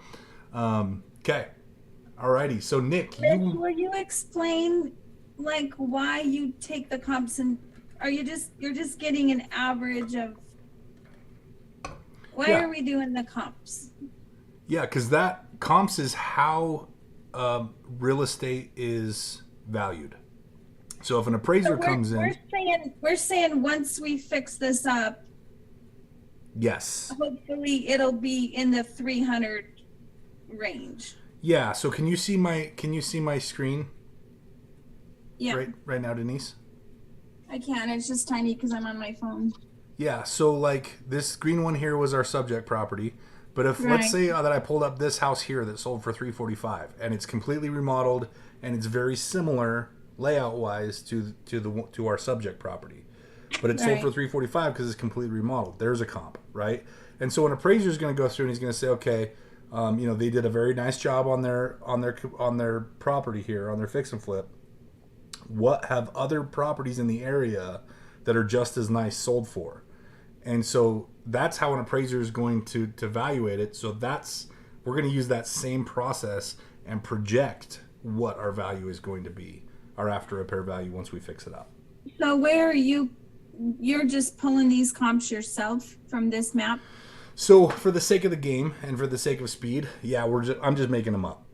okay, alrighty. So Nick, Will you explain like why you take the comps, and you're just getting an average of why are we doing the comps? Yeah, because that comps is how real estate is valued. So if an appraiser comes in, we're saying once we fix this up, yes, hopefully it'll be in the 300 range. Yeah. So can you see my screen? Yeah. Right now, Denise. I can. It's just tiny because I'm on my phone. Yeah. So like this green one here was our subject property, but if Right. let's say that I pulled up this house here that sold for $345 and it's completely remodeled and it's very similar layout wise to our subject property, but it's sold for $345 because it's completely remodeled. There's a comp, right? And so an appraiser is going to go through and he's going to say, okay, they did a very nice job on their property here, on their fix and flip. What have other properties in the area that are just as nice sold for? And so that's how an appraiser is going to evaluate it. So we're going to use that same process and project what our value is going to be, our after repair value once we fix it up. So where are you're just pulling these comps yourself from this map? So for the sake of the game and for the sake of speed, yeah, I'm just making them up.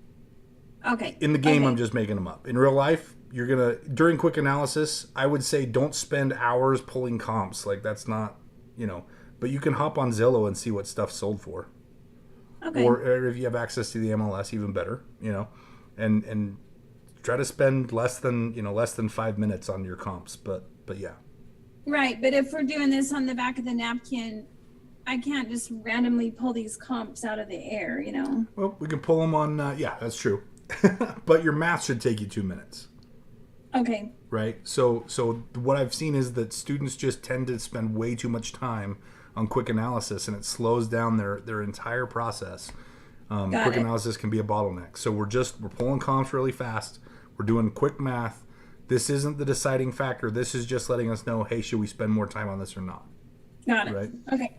Okay. In the game, I'm just making them up. In real life, during quick analysis, I would say don't spend hours pulling comps. Like that's not, but you can hop on Zillow and see what stuff sold for. Okay. Or if you have access to the MLS, even better, and try to spend less than 5 minutes on your comps. But yeah. Right. But if we're doing this on the back of the napkin, I can't just randomly pull these comps out of the air, Well, we can pull them on, that's true. But your math should take you 2 minutes. Okay. Right? So what I've seen is that students just tend to spend way too much time on quick analysis, and it slows down their entire process. Quick analysis can be a bottleneck. So we're pulling comps really fast. We're doing quick math. This isn't the deciding factor. This is just letting us know, hey, should we spend more time on this or not? Got it. Right? Okay.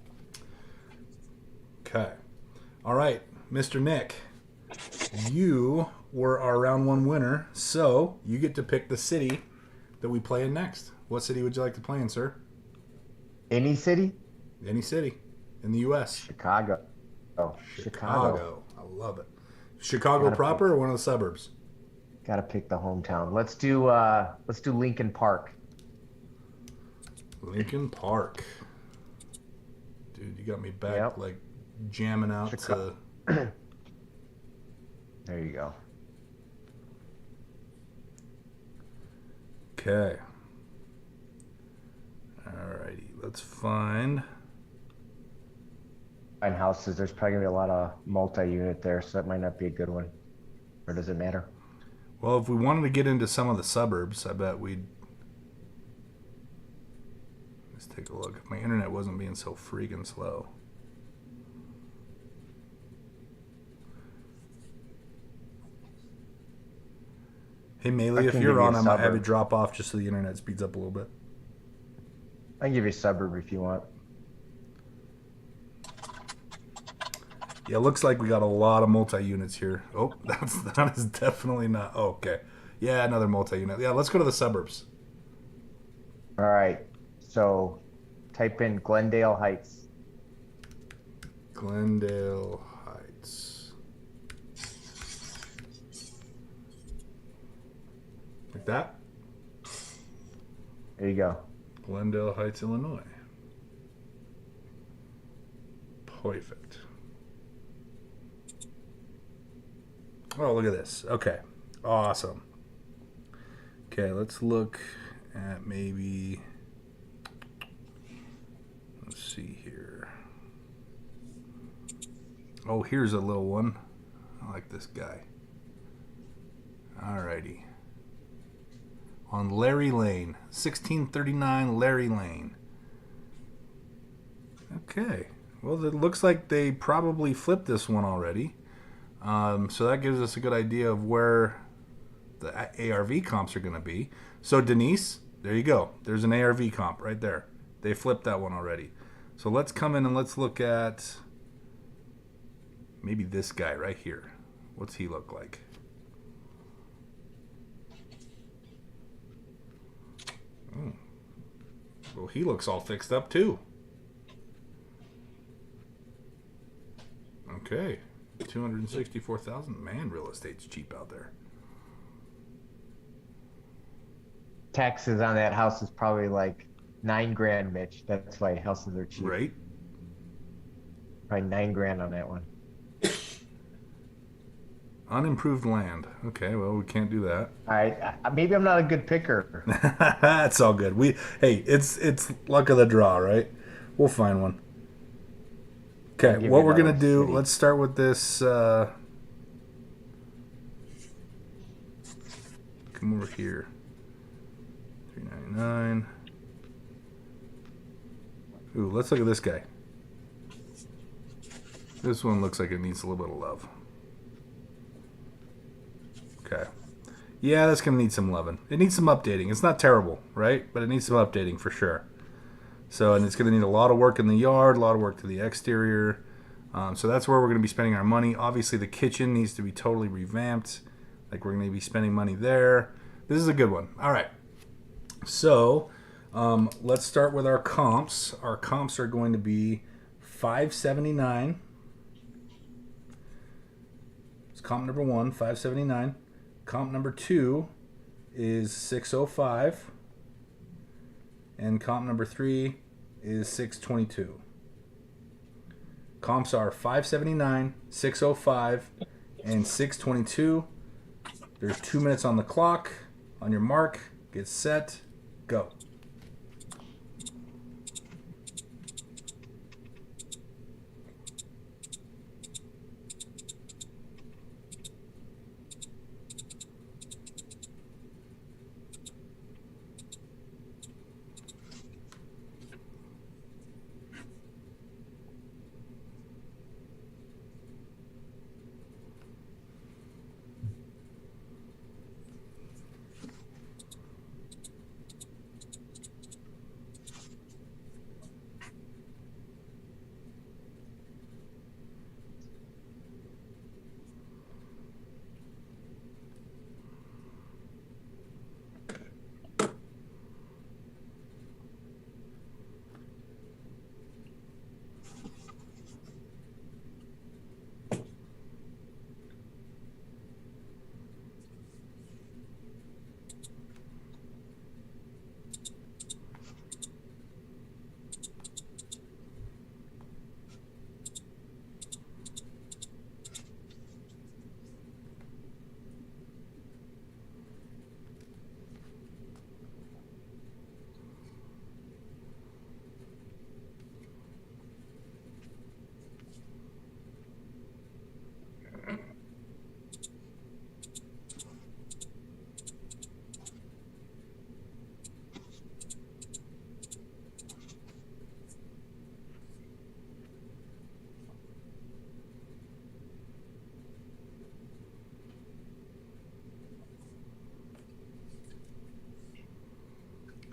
All right, Mr. Nick, you were our round 1 winner, so you get to pick the city that we play in next. What city would you like to play in, sir? Any city? Any city in the U.S. Chicago. Oh, Chicago. I love it. Chicago proper or one of the suburbs? Got to pick the hometown. Let's do Lincoln Park. Lincoln Park. Dude, you got me back like jamming out to... There you go. Okay. Alrighty, let's find houses. There's probably gonna be a lot of multi-unit there, so that might not be a good one. Or does it matter? Well, if we wanted to get into some of the suburbs, I bet we'd... Let's take a look. If my internet wasn't being so freaking slow. Hey, Maeli, if you're on, I might have you drop off just so the internet speeds up a little bit. I can give you a suburb if you want. Yeah, looks like we got a lot of multi-units here. Oh, that is definitely not. Oh, okay. Yeah, another multi-unit. Yeah, let's go to the suburbs. All right. So type in Glendale Heights. Glendale Heights. Like that? There you go. Glendale Heights, Illinois. Perfect. Oh, look at this. Okay. Awesome. Okay, let's look at maybe... Let's see here. Oh, here's a little one. I like this guy. Alrighty. On Larry Lane. 1639 Larry Lane. Okay. Well, it looks like they probably flipped this one already. So that gives us a good idea of where the ARV comps are going to be. So Denise, there you go. There's an ARV comp right there. They flipped that one already. So let's come in and let's look at maybe this guy right here. What's he look like? Oh. Well, he looks all fixed up too. Okay. 264,000. Man, real estate's cheap out there. Taxes on that house is probably like $9,000, Mitch. That's why houses are cheap. Right? Probably $9,000 on that one. Unimproved land. Okay, well, we can't do that. All right. Maybe I'm not a good picker. That's all good. Hey, it's luck of the draw, right? We'll find one. I'll Okay, give what you we're gonna another do? city. Let's start with this. Come over here. 399. Ooh, let's look at this guy. This one looks like it needs a little bit of love. Okay. Yeah, that's gonna need some loving. It needs some updating. It's not terrible, right? But it needs some updating for sure. So, and it's going to need a lot of work in the yard, a lot of work to the exterior. So that's where we're going to be spending our money. Obviously, the kitchen needs to be totally revamped. Like, we're going to be spending money there. This is a good one. All right. So, let's start with our comps. Our comps are going to be $579. It's comp number 1, $579. Comp number 2 is $605. And comp number 3 is $622. Comps are $579, $605, and $622. There's 2 minutes on the clock. On your mark, get set, go.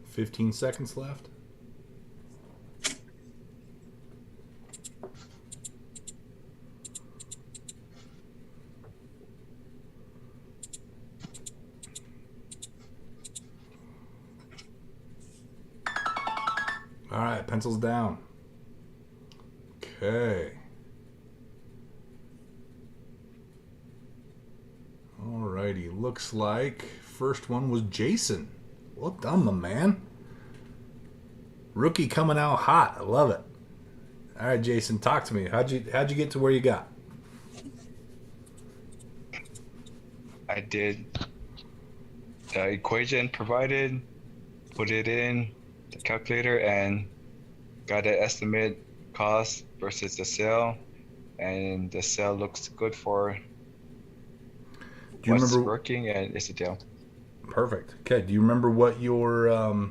Fifteen seconds left. All right, pencils down. Okay. Alrighty, looks like first one was Jason. Well done, my man. Rookie coming out hot. I love it. All right, Jason, talk to me. How'd you get to where you got? I did the equation provided, put it in the calculator, and got an estimate cost versus the sale, and the sale looks good for Do you what's remember? working, and it's a deal. Perfect. Okay. Do you remember what your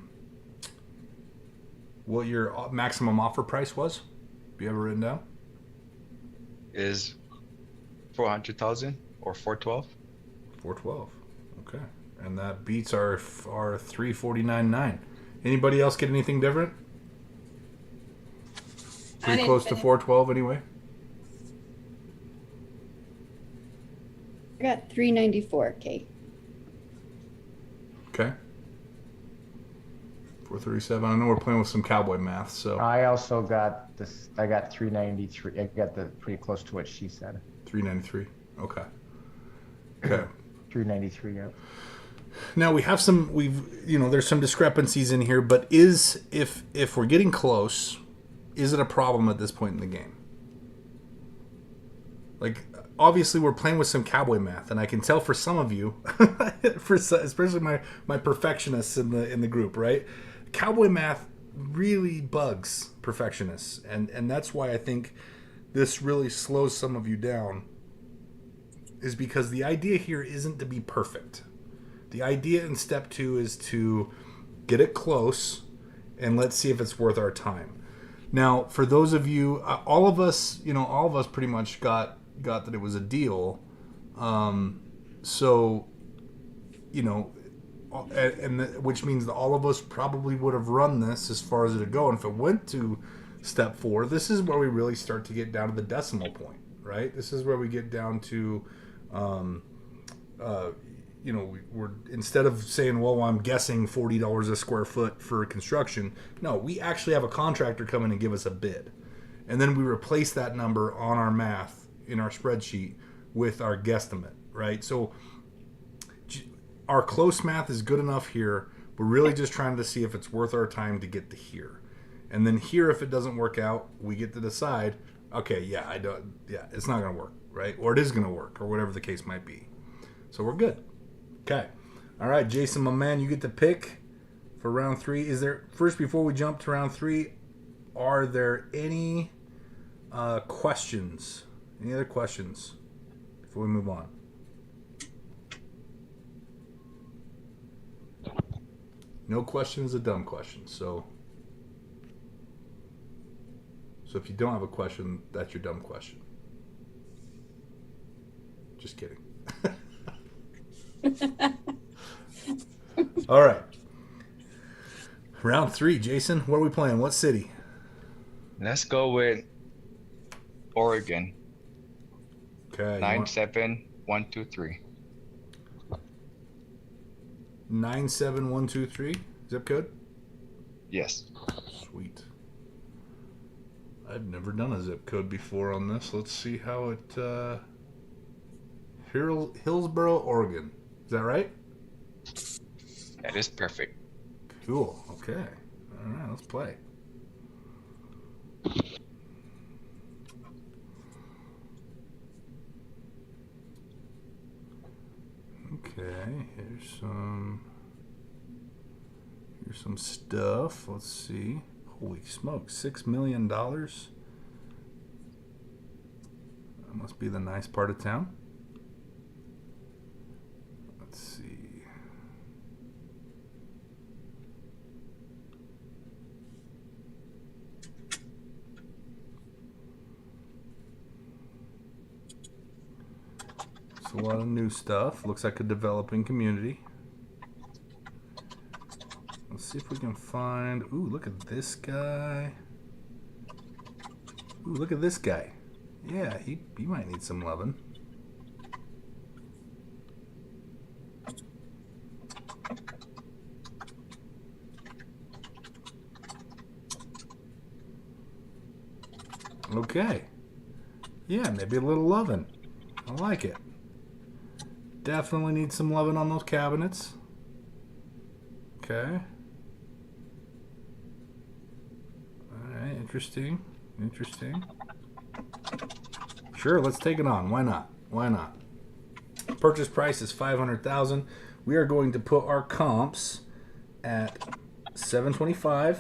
maximum offer price was? Do you have it written down? Is 400,000 or 412? 412. Okay. And that beats our 349.9. Anybody else get anything different? I Pretty didn't close to finish. 412 anyway. I got 394K. Okay. 437. I know we're playing with some cowboy math, so I also got this. I got 393. I got the pretty close to what she said. 393. Okay. Okay. 393. Yeah. Now we have there's some discrepancies in here, but if we're getting close, is it a problem at this point in the game? Like, obviously we're playing with some cowboy math, and I can tell for some of you, especially my perfectionists in the group, right? Cowboy math really bugs perfectionists, and that's why I think this really slows some of you down, is because the idea here isn't to be perfect. The idea in step 2 is to get it close, and let's see if it's worth our time. Now, for those of you, all of us pretty much got that it was a deal. Which means that all of us probably would have run this as far as it'd go. And if it went to step 4, this is where we really start to get down to the decimal point, right? This is where we get down to, we're instead of saying, well, I'm guessing $40 a square foot for construction. No, we actually have a contractor come in and give us a bid. And then we replace that number on our math in our spreadsheet with our guesstimate, right? So our close math is good enough here. We're really just trying to see if it's worth our time to get to here. And then here, if it doesn't work out, we get to decide, okay, it's not going to work, right? Or it is going to work, or whatever the case might be. So we're good. Okay. All right, Jason, my man, you get to pick for round 3. Before we jump to round 3, are there any questions? Any other questions before we move on? No question is a dumb question. So if you don't have a question, that's your dumb question. Just kidding. All right. Round 3, Jason. What are we playing? What city? Let's go with Oregon. Okay. 97123. 97123 zip code? Yes. Sweet. I've never done a zip code before on this. Let's see how it Hillsboro, Oregon. Is that right? That is perfect. Cool. Okay. All right, let's play. Okay, here's some stuff. Let's see. Holy smokes, $6 million. That must be the nice part of town. Let's see. It's a lot of new stuff. Looks like a developing community. Let's see if we can find... Ooh, look at this guy. Ooh, look at this guy. Yeah, he might need some loving. Okay. Yeah, maybe a little loving. I like it. Definitely need some loving on those cabinets. Okay. Alright, interesting. Interesting. Sure, let's take it on. Why not? Why not? Purchase price is $500,000. We are going to put our comps at $725,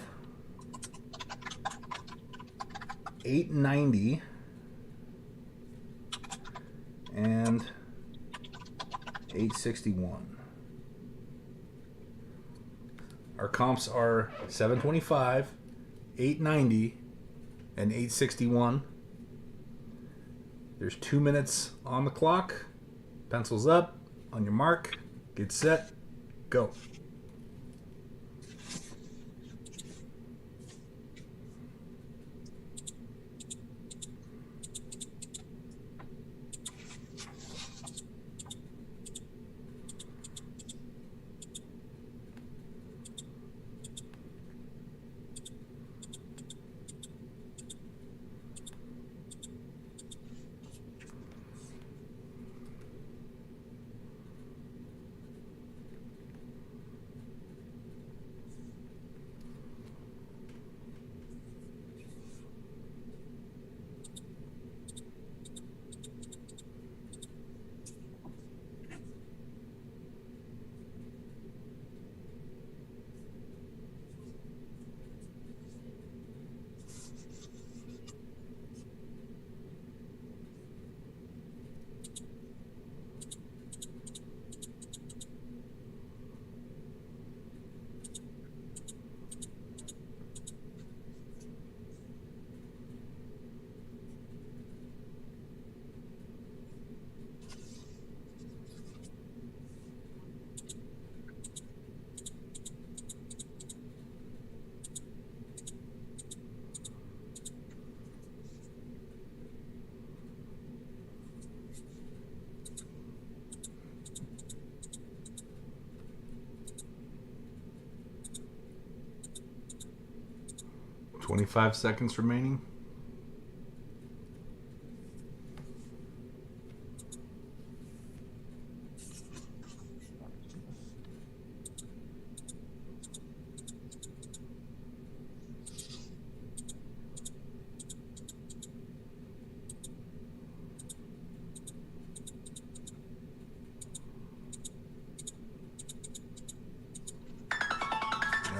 $890, and $861. Our comps are $725, $890, and $861. There's 2 minutes on the clock. Pencils up, on your mark, get set, go. $25 seconds remaining.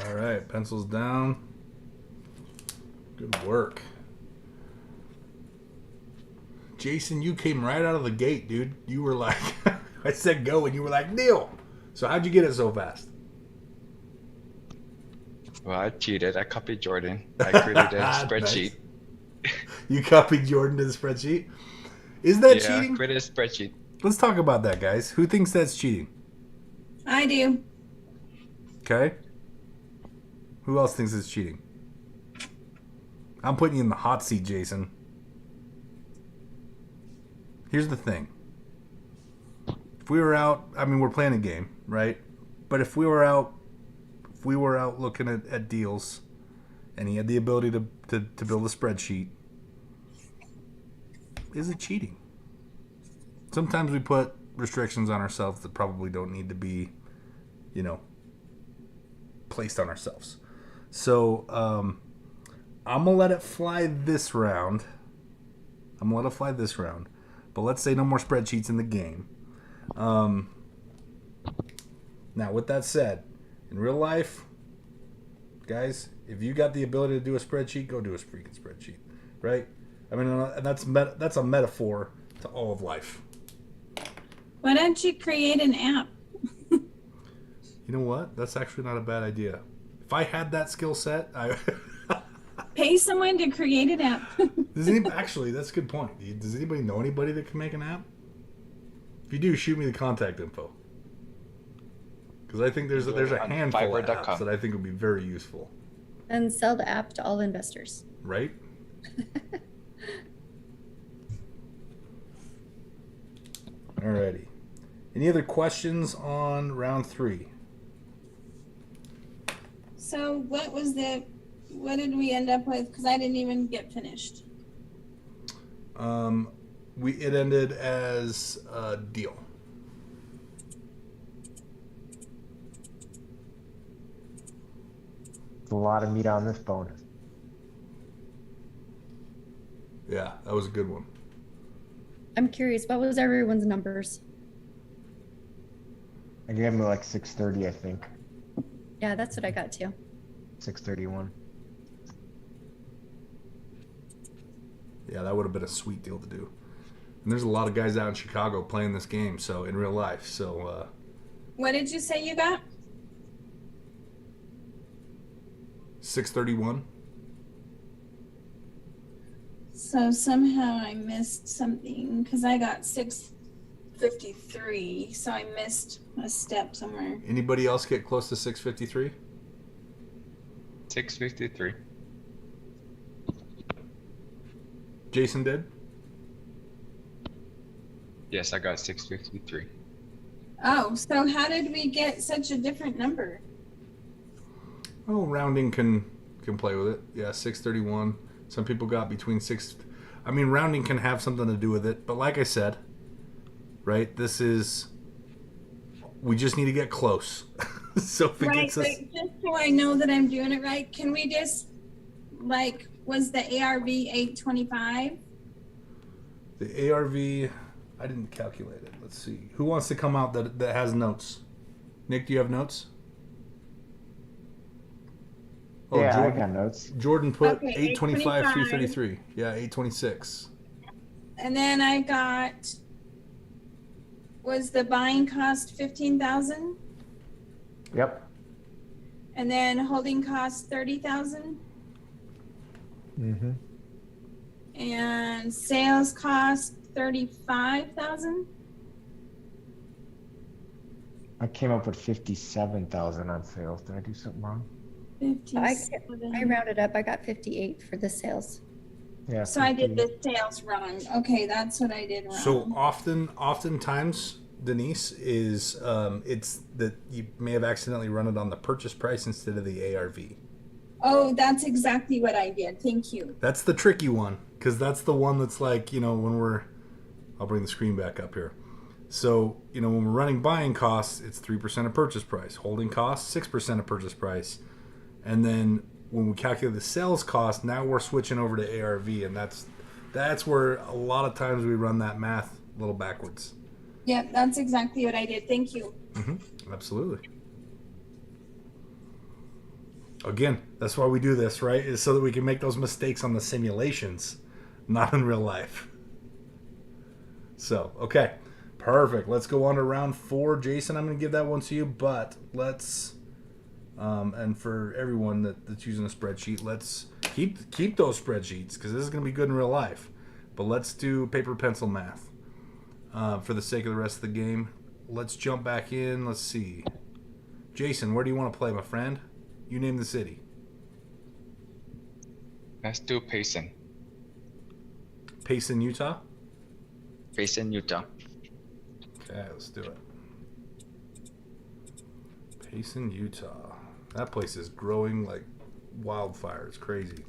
All right, pencils down. Good work. Jason, you came right out of the gate, dude. You were like, I said go, and you were like, deal. So how'd you get it so fast? Well, I cheated. I copied Jordan. I created a spreadsheet. Nice. You copied Jordan to the spreadsheet? Is that Yeah, cheating? created a spreadsheet. Let's talk about that, guys. Who thinks that's cheating? I do. Okay. Who else thinks it's cheating? I'm putting you in the hot seat, Jason. Here's the thing. If we were out, I mean, we're playing a game, right? But if we were out looking at deals, and he had the ability to build a spreadsheet, is it cheating? Sometimes we put restrictions on ourselves that probably don't need to be, placed on ourselves. So, I'm going to let it fly this round. But let's say no more spreadsheets in the game. Now, with that said, in real life, guys, if you got the ability to do a spreadsheet, go do a freaking spreadsheet, right? I mean, and that's a metaphor to all of life. Why don't you create an app? You know what? That's actually not a bad idea. If I had that skill set, I... Pay someone to create an app. Actually, that's a good point. Does anybody know anybody that can make an app? If you do, shoot me the contact info. Because I think there's a handful of apps that I think would be very useful. And sell the app to all investors. Right? Alrighty. Any other questions on round 3? So what did we end up with? Because I didn't even get finished. It ended as a deal. It's a lot of meat on this bone. Yeah, that was a good one. I'm curious, what was everyone's numbers? I gave him like 630, I think. Yeah, that's what I got too. 631. Yeah, that would have been a sweet deal to do. And there's a lot of guys out in Chicago playing this game, so in real life. So What did you say you got? 631. So somehow I missed something because I got 653. So I missed a step somewhere. Anybody else get close to 653? 653. Jason did. Yes, I got 653. Oh, so how did we get such a different number? Oh, rounding can play with it. Yeah, 631. Some people got between six. I mean, rounding can have something to do with it, but like I said, right? We just need to get close. So if it Right, gets but us, just so I know that I'm doing it right, can we just, like, was the ARV 825? the ARV, I didn't calculate it. Let's see. Who wants to come out that has notes? Nick, do you have notes? Oh, Yeah, Jordan, I got notes. Jordan put Okay, 825, 825. 333. Yeah, 826. And then I got, was the buying cost 15,000? Yep. And then holding cost 30,000? Mm-hmm. And sales cost 35,000? I came up with 57,000 on sales. Did I do something wrong? 57. I rounded up. I got 58 for the sales. Yeah. So I did 58. the sales wrong. Okay, that's what I did wrong. So oftentimes, Denise, is it's that you may have accidentally run it on the purchase price instead of the ARV. Oh, that's exactly what I did. Thank you. That's the tricky one, because that's the one that's like, I'll bring the screen back up here. So, when we're running buying costs, it's 3% of purchase price. Holding costs, 6% of purchase price. And then when we calculate the sales cost, now we're switching over to ARV, and that's where a lot of times we run that math a little backwards. Yep, that's exactly what I did. Thank you. Mm-hmm. Absolutely. Again, that's why we do this, right? Is so that we can make those mistakes on the simulations, not in real life. So, okay. Perfect. Let's go on to round 4. Jason, I'm going to give that one to you, but let's, and for everyone that's using a spreadsheet, let's keep those spreadsheets, because this is going to be good in real life. But let's do paper pencil math for the sake of the rest of the game. Let's jump back in. Let's see. Jason, where do you want to play, my friend? You name the city. Let's do Payson. Payson, Utah? Payson, Utah. Okay, let's do it. Payson, Utah. That place is growing like wildfire. It's crazy.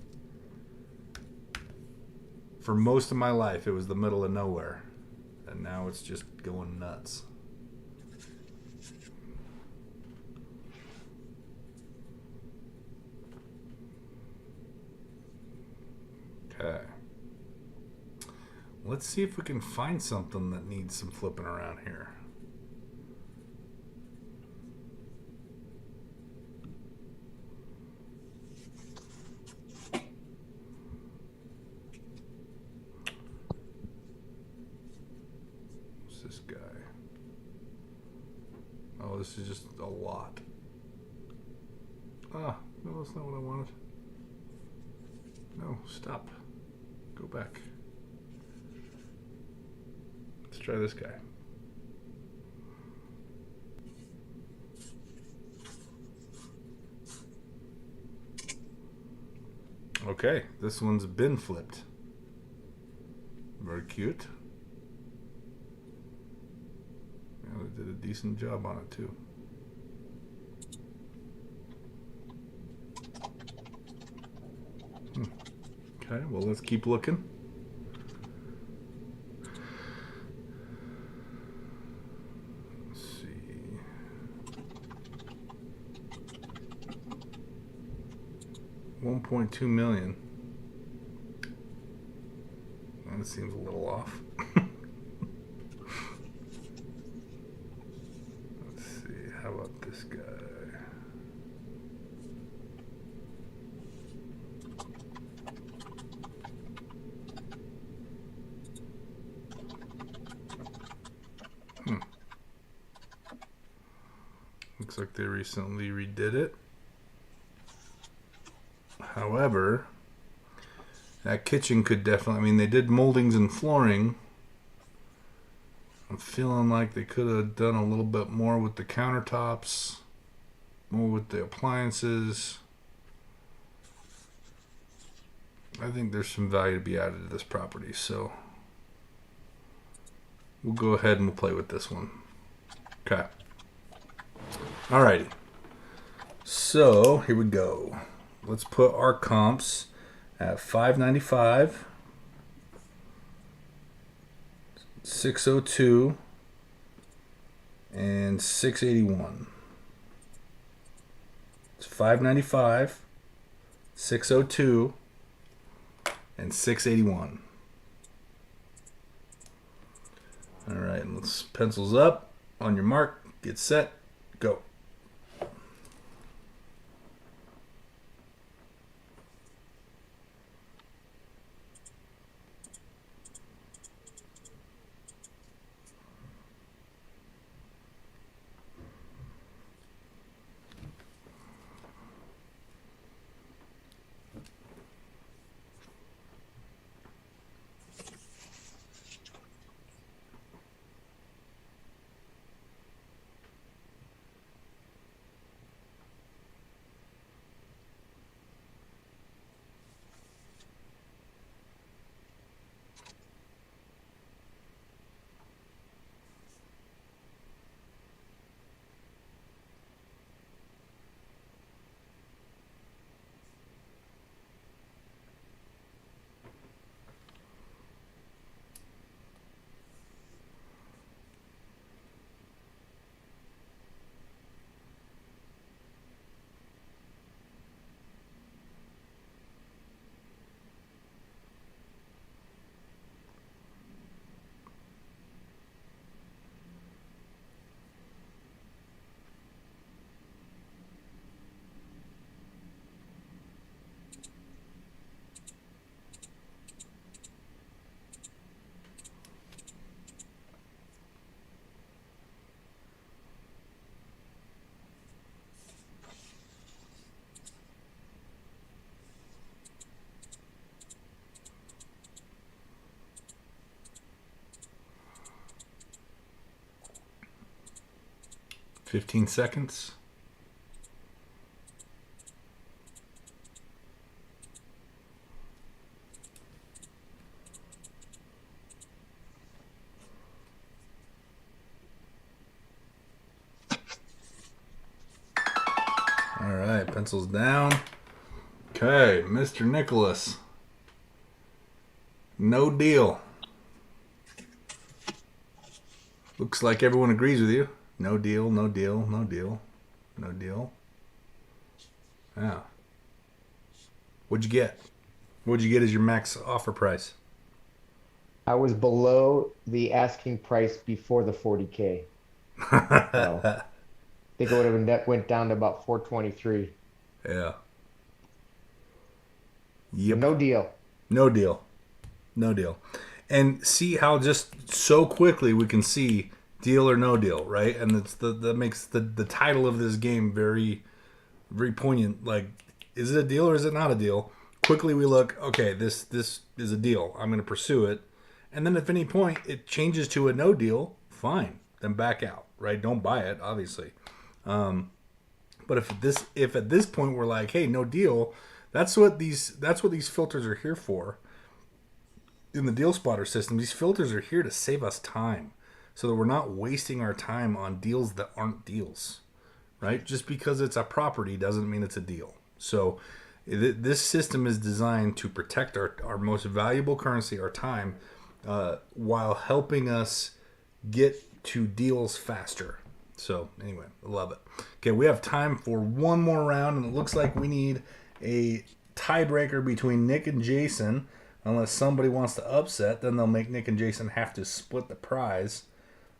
For most of my life, it was the middle of nowhere. And now it's just going nuts. Okay. Let's see if we can find something that needs some flipping around here. What's this guy? Oh, this is just a lot. Ah, no, that's not what I wanted. No, stop. Go back. Let's try this guy. Okay, this one's been flipped. Very cute. Yeah, they did a decent job on it too. Okay, well, let's keep looking. 1.2 million. That seems a little off. Let's see. How about this guy? Looks like they recently redid it. However, that kitchen could definitely, I mean, they did moldings and flooring. I'm feeling like they could have done a little bit more with the countertops, more with the appliances. I think there's some value to be added to this property, so we'll go ahead and we'll play with this one. Okay. Alrighty. So here we go. Let's put our comps at 595, 602, and 681. It's 595, 602, and 681. All right, let's pencils up. On your mark, get set, go. Fifteen seconds. All right, pencils down. Okay, Mr. Nicholas. No deal. Looks like everyone agrees with you. No deal, no deal, no deal, no deal. Yeah. What'd you get? What'd you get as your max offer price? I was below the asking price before the 40K. So, I think it would have been, went down to about 423. Yeah. Yep. No deal. No deal. No deal. And see how just so quickly we can see deal or no deal, right? And it's that makes the title of this game very, very poignant. Like, is it a deal or is it not a deal? Quickly we look, okay, this is a deal. I'm going to pursue it. And then if at any point it changes to a no deal, fine. Then back out, right? Don't buy it, obviously. But if at this point we're like, hey, no deal, that's what these filters are here for. In the deal spotter system, these filters are here to save us time, so that we're not wasting our time on deals that aren't deals, right? Just because it's a property doesn't mean it's a deal. So this system is designed to protect our most valuable currency, our time, while helping us get to deals faster. So anyway, I love it. Okay, we have time for one more round, and it looks like we need a tiebreaker between Nick and Jason. Unless somebody wants to upset, then they'll make Nick and Jason have to split the prize.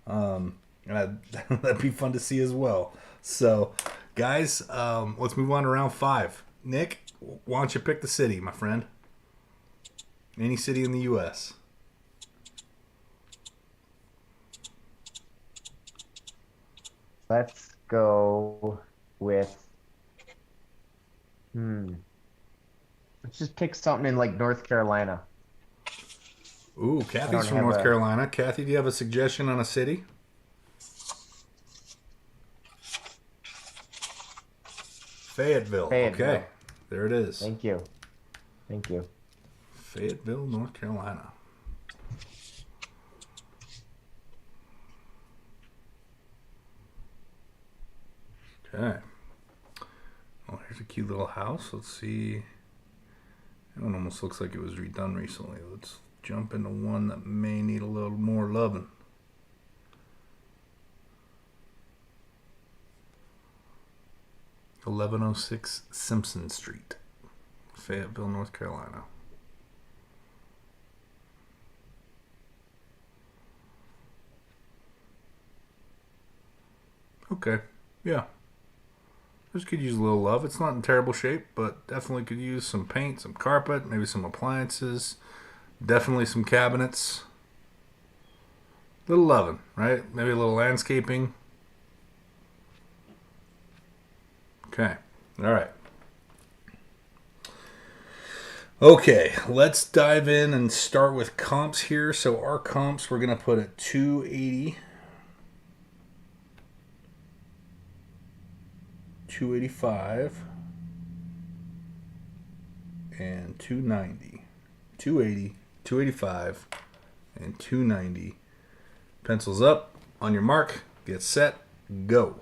And that'd be fun to see as well. So, guys, let's move on to round 5. Nick, why don't you pick the city, my friend? Any city in the U.S. Let's go with. Let's just pick something in like North Carolina. Ooh, Kathy's from North Carolina. Kathy, do you have a suggestion on a city? Fayetteville. Okay, there it is. Thank you. Thank you. Fayetteville, North Carolina. Okay. Oh, here's a cute little house. Let's see. That one almost looks like it was redone recently. Let's jump into one that may need a little more loving. (1106) Simpson Street, Fayetteville, North Carolina. Okay, yeah. This could use a little love. It's not in terrible shape, but definitely could use some paint, some carpet, maybe some appliances, definitely some cabinets. A little loving, right? Maybe a little landscaping. Okay, all right. Okay, let's dive in and start with comps here. So our comps, we're going to put at 280. 285 and 290. 280, 285 and 290. Pencils up, on your mark, get set, go.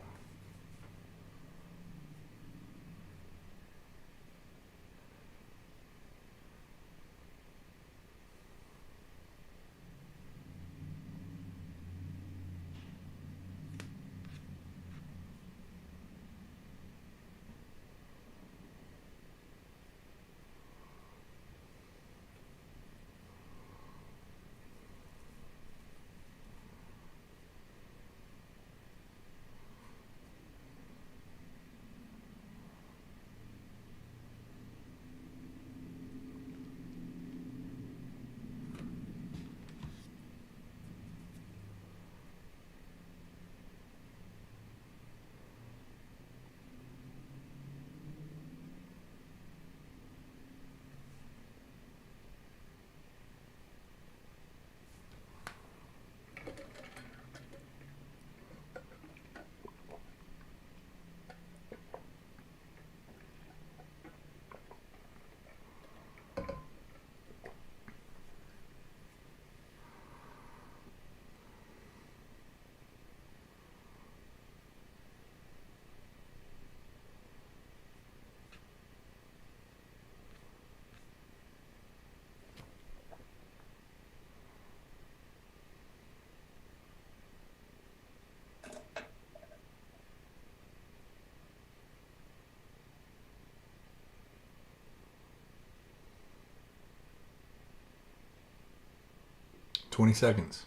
$20 seconds.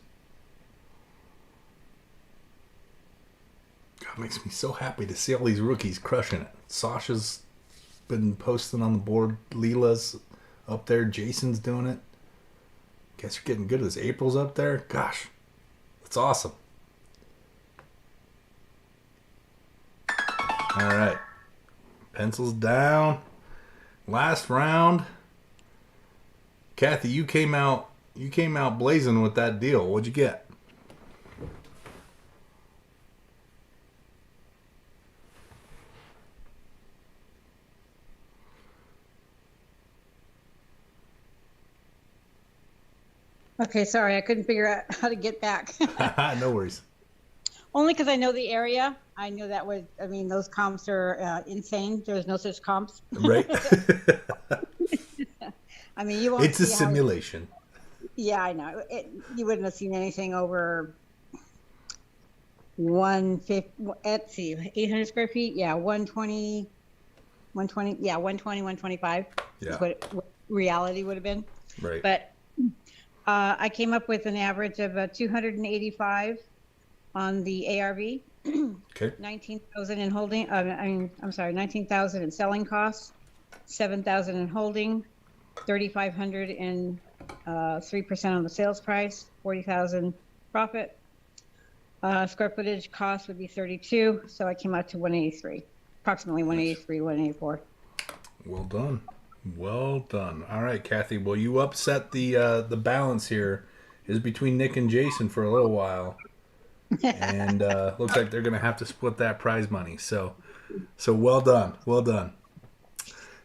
God, it makes me so happy to see all these rookies crushing it. Sasha's been posting on the board. Leela's up there. Jason's doing it. Guess you're getting good at this. April's up there. Gosh, that's awesome. All right. Pencils down. Last round. Kathy, you came out blazing with that deal. What'd you get? Okay, sorry, I couldn't figure out how to get back. No worries. Only because I know the area. I knew that was, I mean, those comps are insane. There's no such comps. Right. I mean, you won't. It's a simulation. Yeah, I know. You wouldn't have seen anything over 150. Let's see, 800 square feet. Yeah, 120. 120, yeah, 120, 125 Yeah. is what reality would have been. Right. But I came up with an average of 285 on the ARV, Okay. 19,000 in holding, I'm sorry, 19,000 in selling costs, 7,000 in holding, 3,500 in 3% on the sales price, 40,000 profit. Square footage cost would be 32, so I came out to 183, approximately 183, 184. Well done. Well done. All right, Kathy. Well, you upset the balance here. Is between Nick and Jason for a little while, and looks like they're going to have to split that prize money. So well done. Well done.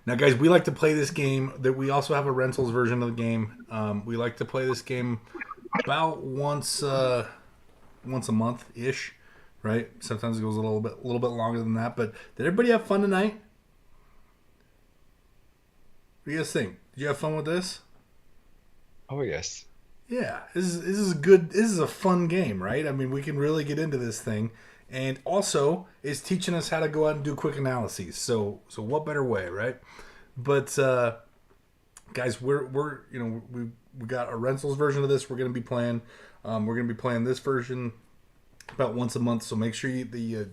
Now, guys, we like to play this game. That we also have a rentals version of the game. We like to play this game about once a month ish, right? Sometimes it goes a little bit longer than that. But did everybody have fun tonight? What do you guys think? Did you have fun with this? Oh yes. Yeah, this is good. This is a fun game, right? I mean, we can really get into this thing, and also it's teaching us how to go out and do quick analyses. So what better way, right? But guys, we're we got a rentals version of this. We're gonna be playing. We're gonna be playing this version about once a month. So make sure you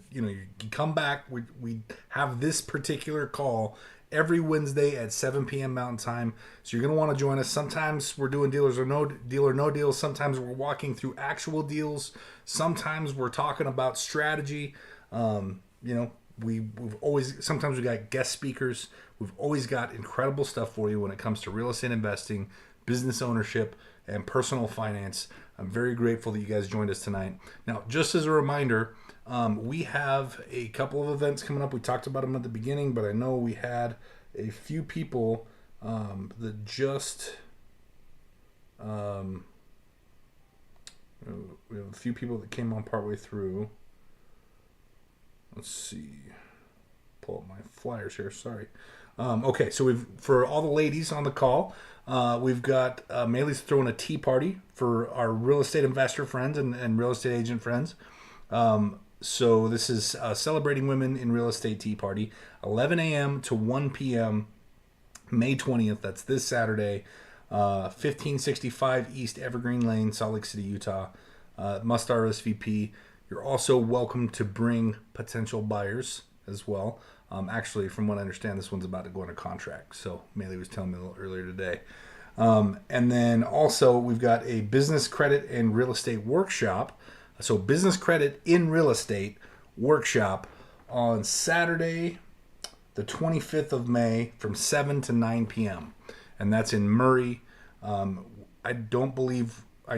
come back. We have this particular call every Wednesday at 7 p.m. Mountain Time. So you're going to want to join us. Sometimes we're doing deal or no deals. Sometimes we're walking through actual deals. Sometimes we're talking about strategy. Sometimes we got guest speakers. We've always got incredible stuff for you when it comes to real estate investing, business ownership, and personal finance. I'm very grateful that you guys joined us tonight. Now, just as a reminder, we have a couple of events coming up. We talked about them at the beginning, but I know we had a few people that just we have a few people that came on partway through. Let's see. Pull up my flyers here. Sorry. Okay, so for all the ladies on the call, we've got Maeli's throwing a tea party for our real estate investor friends and real estate agent friends. So this is Celebrating Women in Real Estate Tea Party, 11 a.m. to 1 p.m. May 20th. That's this Saturday, 1565 East Evergreen Lane, Salt Lake City, Utah. Must RSVP. You're also welcome to bring potential buyers as well. Actually, from what I understand, this one's about to go under contract. So Maeli was telling me a little earlier today. And then also we've got a business credit and real estate workshop. So business credit in real estate workshop on Saturday, the 25th of May from 7 to 9 p.m. And that's in Murray. I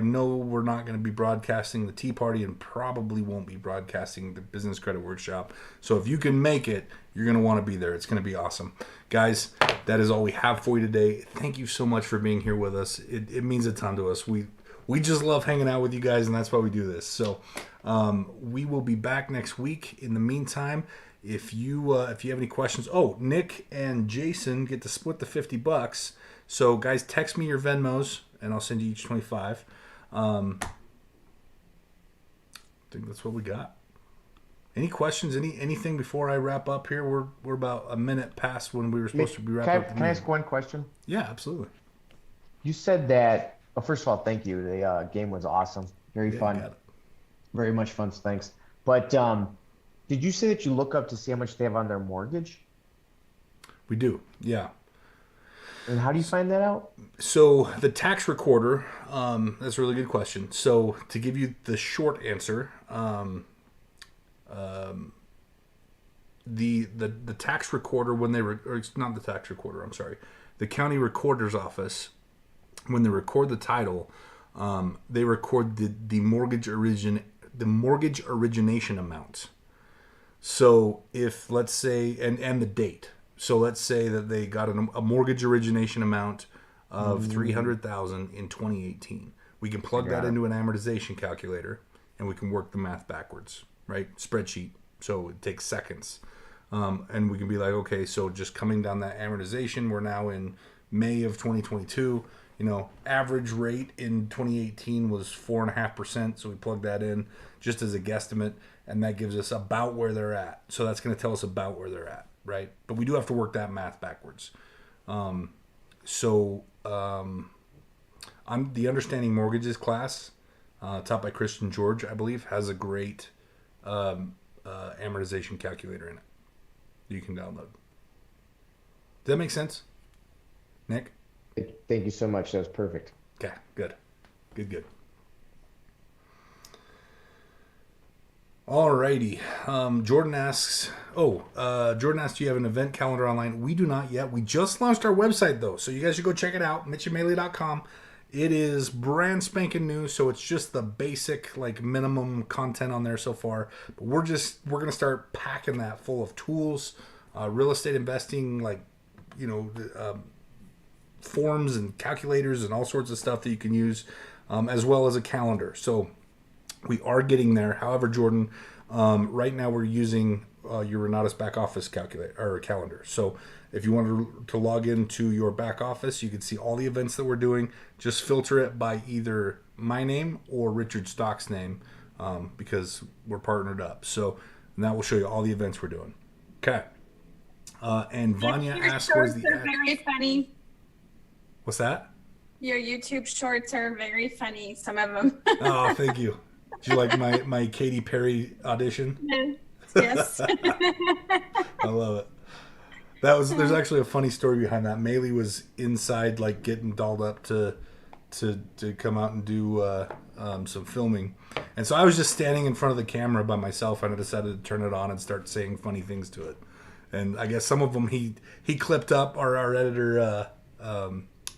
know we're not going to be broadcasting the tea party and probably won't be broadcasting the business credit workshop. So if you can make it, you're going to want to be there. It's going to be awesome. Guys, that is all we have for you today. Thank you so much for being here with us. It means a ton to us. We just love hanging out with you guys, and that's why we do this. So we will be back next week. In the meantime, if you have any questions, Nick and Jason get to split the $50. So guys, text me your Venmos, and I'll send you each 25. I think that's what we got. Any questions? Anything before I wrap up here? We're about a minute past when we were supposed to be wrapping up. Can I ask one question? Yeah, absolutely. You said that. Well, first of all, thank you. The game was awesome. Very fun. Very much fun. Thanks. But did you say that you look up to see how much they have on their mortgage? We do. Yeah. And how do you find that out? So the tax recorder, that's a really good question. So to give you the short answer, the tax recorder or it's not the tax recorder, I'm sorry, the county recorder's office, when they record the title, they record the mortgage origination amount. So if let's say and the date. So let's say that they got a mortgage origination amount of $300,000 in 2018. We can plug that into an amortization calculator, and we can work the math backwards, right? Spreadsheet. So it takes seconds, and we can be like, okay, so just coming down that amortization, we're now in May of 2022. Average rate in 2018 was 4.5%. So we plug that in just as a guesstimate, and that gives us about where they're at. So that's going to tell us about where they're at. right? But we do have to work that math backwards. I'm the Understanding Mortgages class, taught by Christian George, I believe, has a great amortization calculator in it you can download. Does that make sense, Nick? Thank you so much. That was perfect. Okay, good. Good. Alrighty. Jordan asks, do you have an event calendar online? We do not yet. We just launched our website, though, so you guys should go check it out, mitchmaeli.com. It is brand spanking new, so it's just the basic, like, minimum content on there so far. But we're going to start packing that full of tools, real estate investing, like, forms and calculators and all sorts of stuff that you can use, as well as a calendar. So we are getting there. However, Jordan, right now we're using your Renatus back office calendar. So if you wanted to log into your back office, you can see all the events that we're doing. Just filter it by either my name or Richard Stock's name, because we're partnered up. So that will show you all the events we're doing. Okay. And Vanya asks, "Where's the ad?" Very funny. What's that? Your YouTube shorts are very funny. Some of them. Oh, thank you. Did you like my Katy Perry audition? Yes. I love it. There's actually a funny story behind that. Maeli was inside, like, getting dolled up to come out and do some filming, and so I was just standing in front of the camera by myself, and I decided to turn it on and start saying funny things to it. And I guess some of them he clipped up. Our editor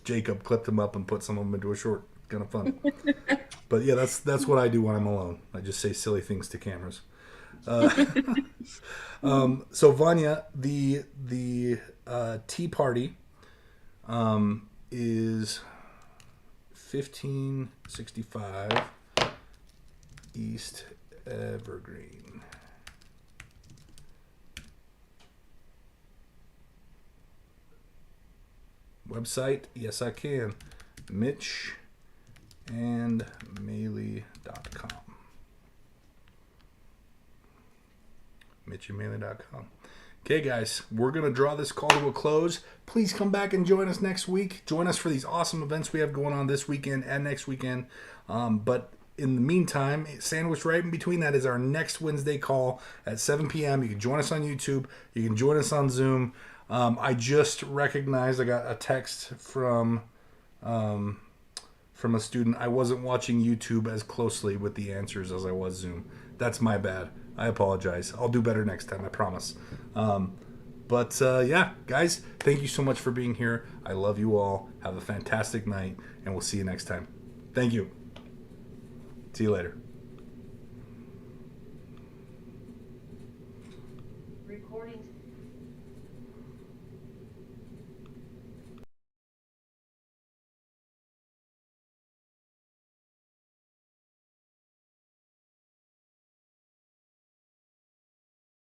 Jacob clipped them up and put some of them into a short. Kind of fun. But yeah, that's what I do when I'm alone. I just say silly things to cameras. So Vanya, the tea party is 1565 East Evergreen. Website, yes I can. Mitch and Maeli.com. MitchandMaeli.com. Okay, guys, we're going to draw this call to a close. Please come back and join us next week. Join us for these awesome events we have going on this weekend and next weekend. But in the meantime, sandwiched right in between that is our next Wednesday call at 7 p.m. You can join us on YouTube. You can join us on Zoom. I just recognized I got a text from a student. I wasn't watching YouTube as closely with the answers as I was Zoom. That's my bad. I apologize. I'll do better next time, I promise. Yeah, guys, thank you so much for being here. I love you all. Have a fantastic night, and we'll see you next time. Thank you. See you later. Recording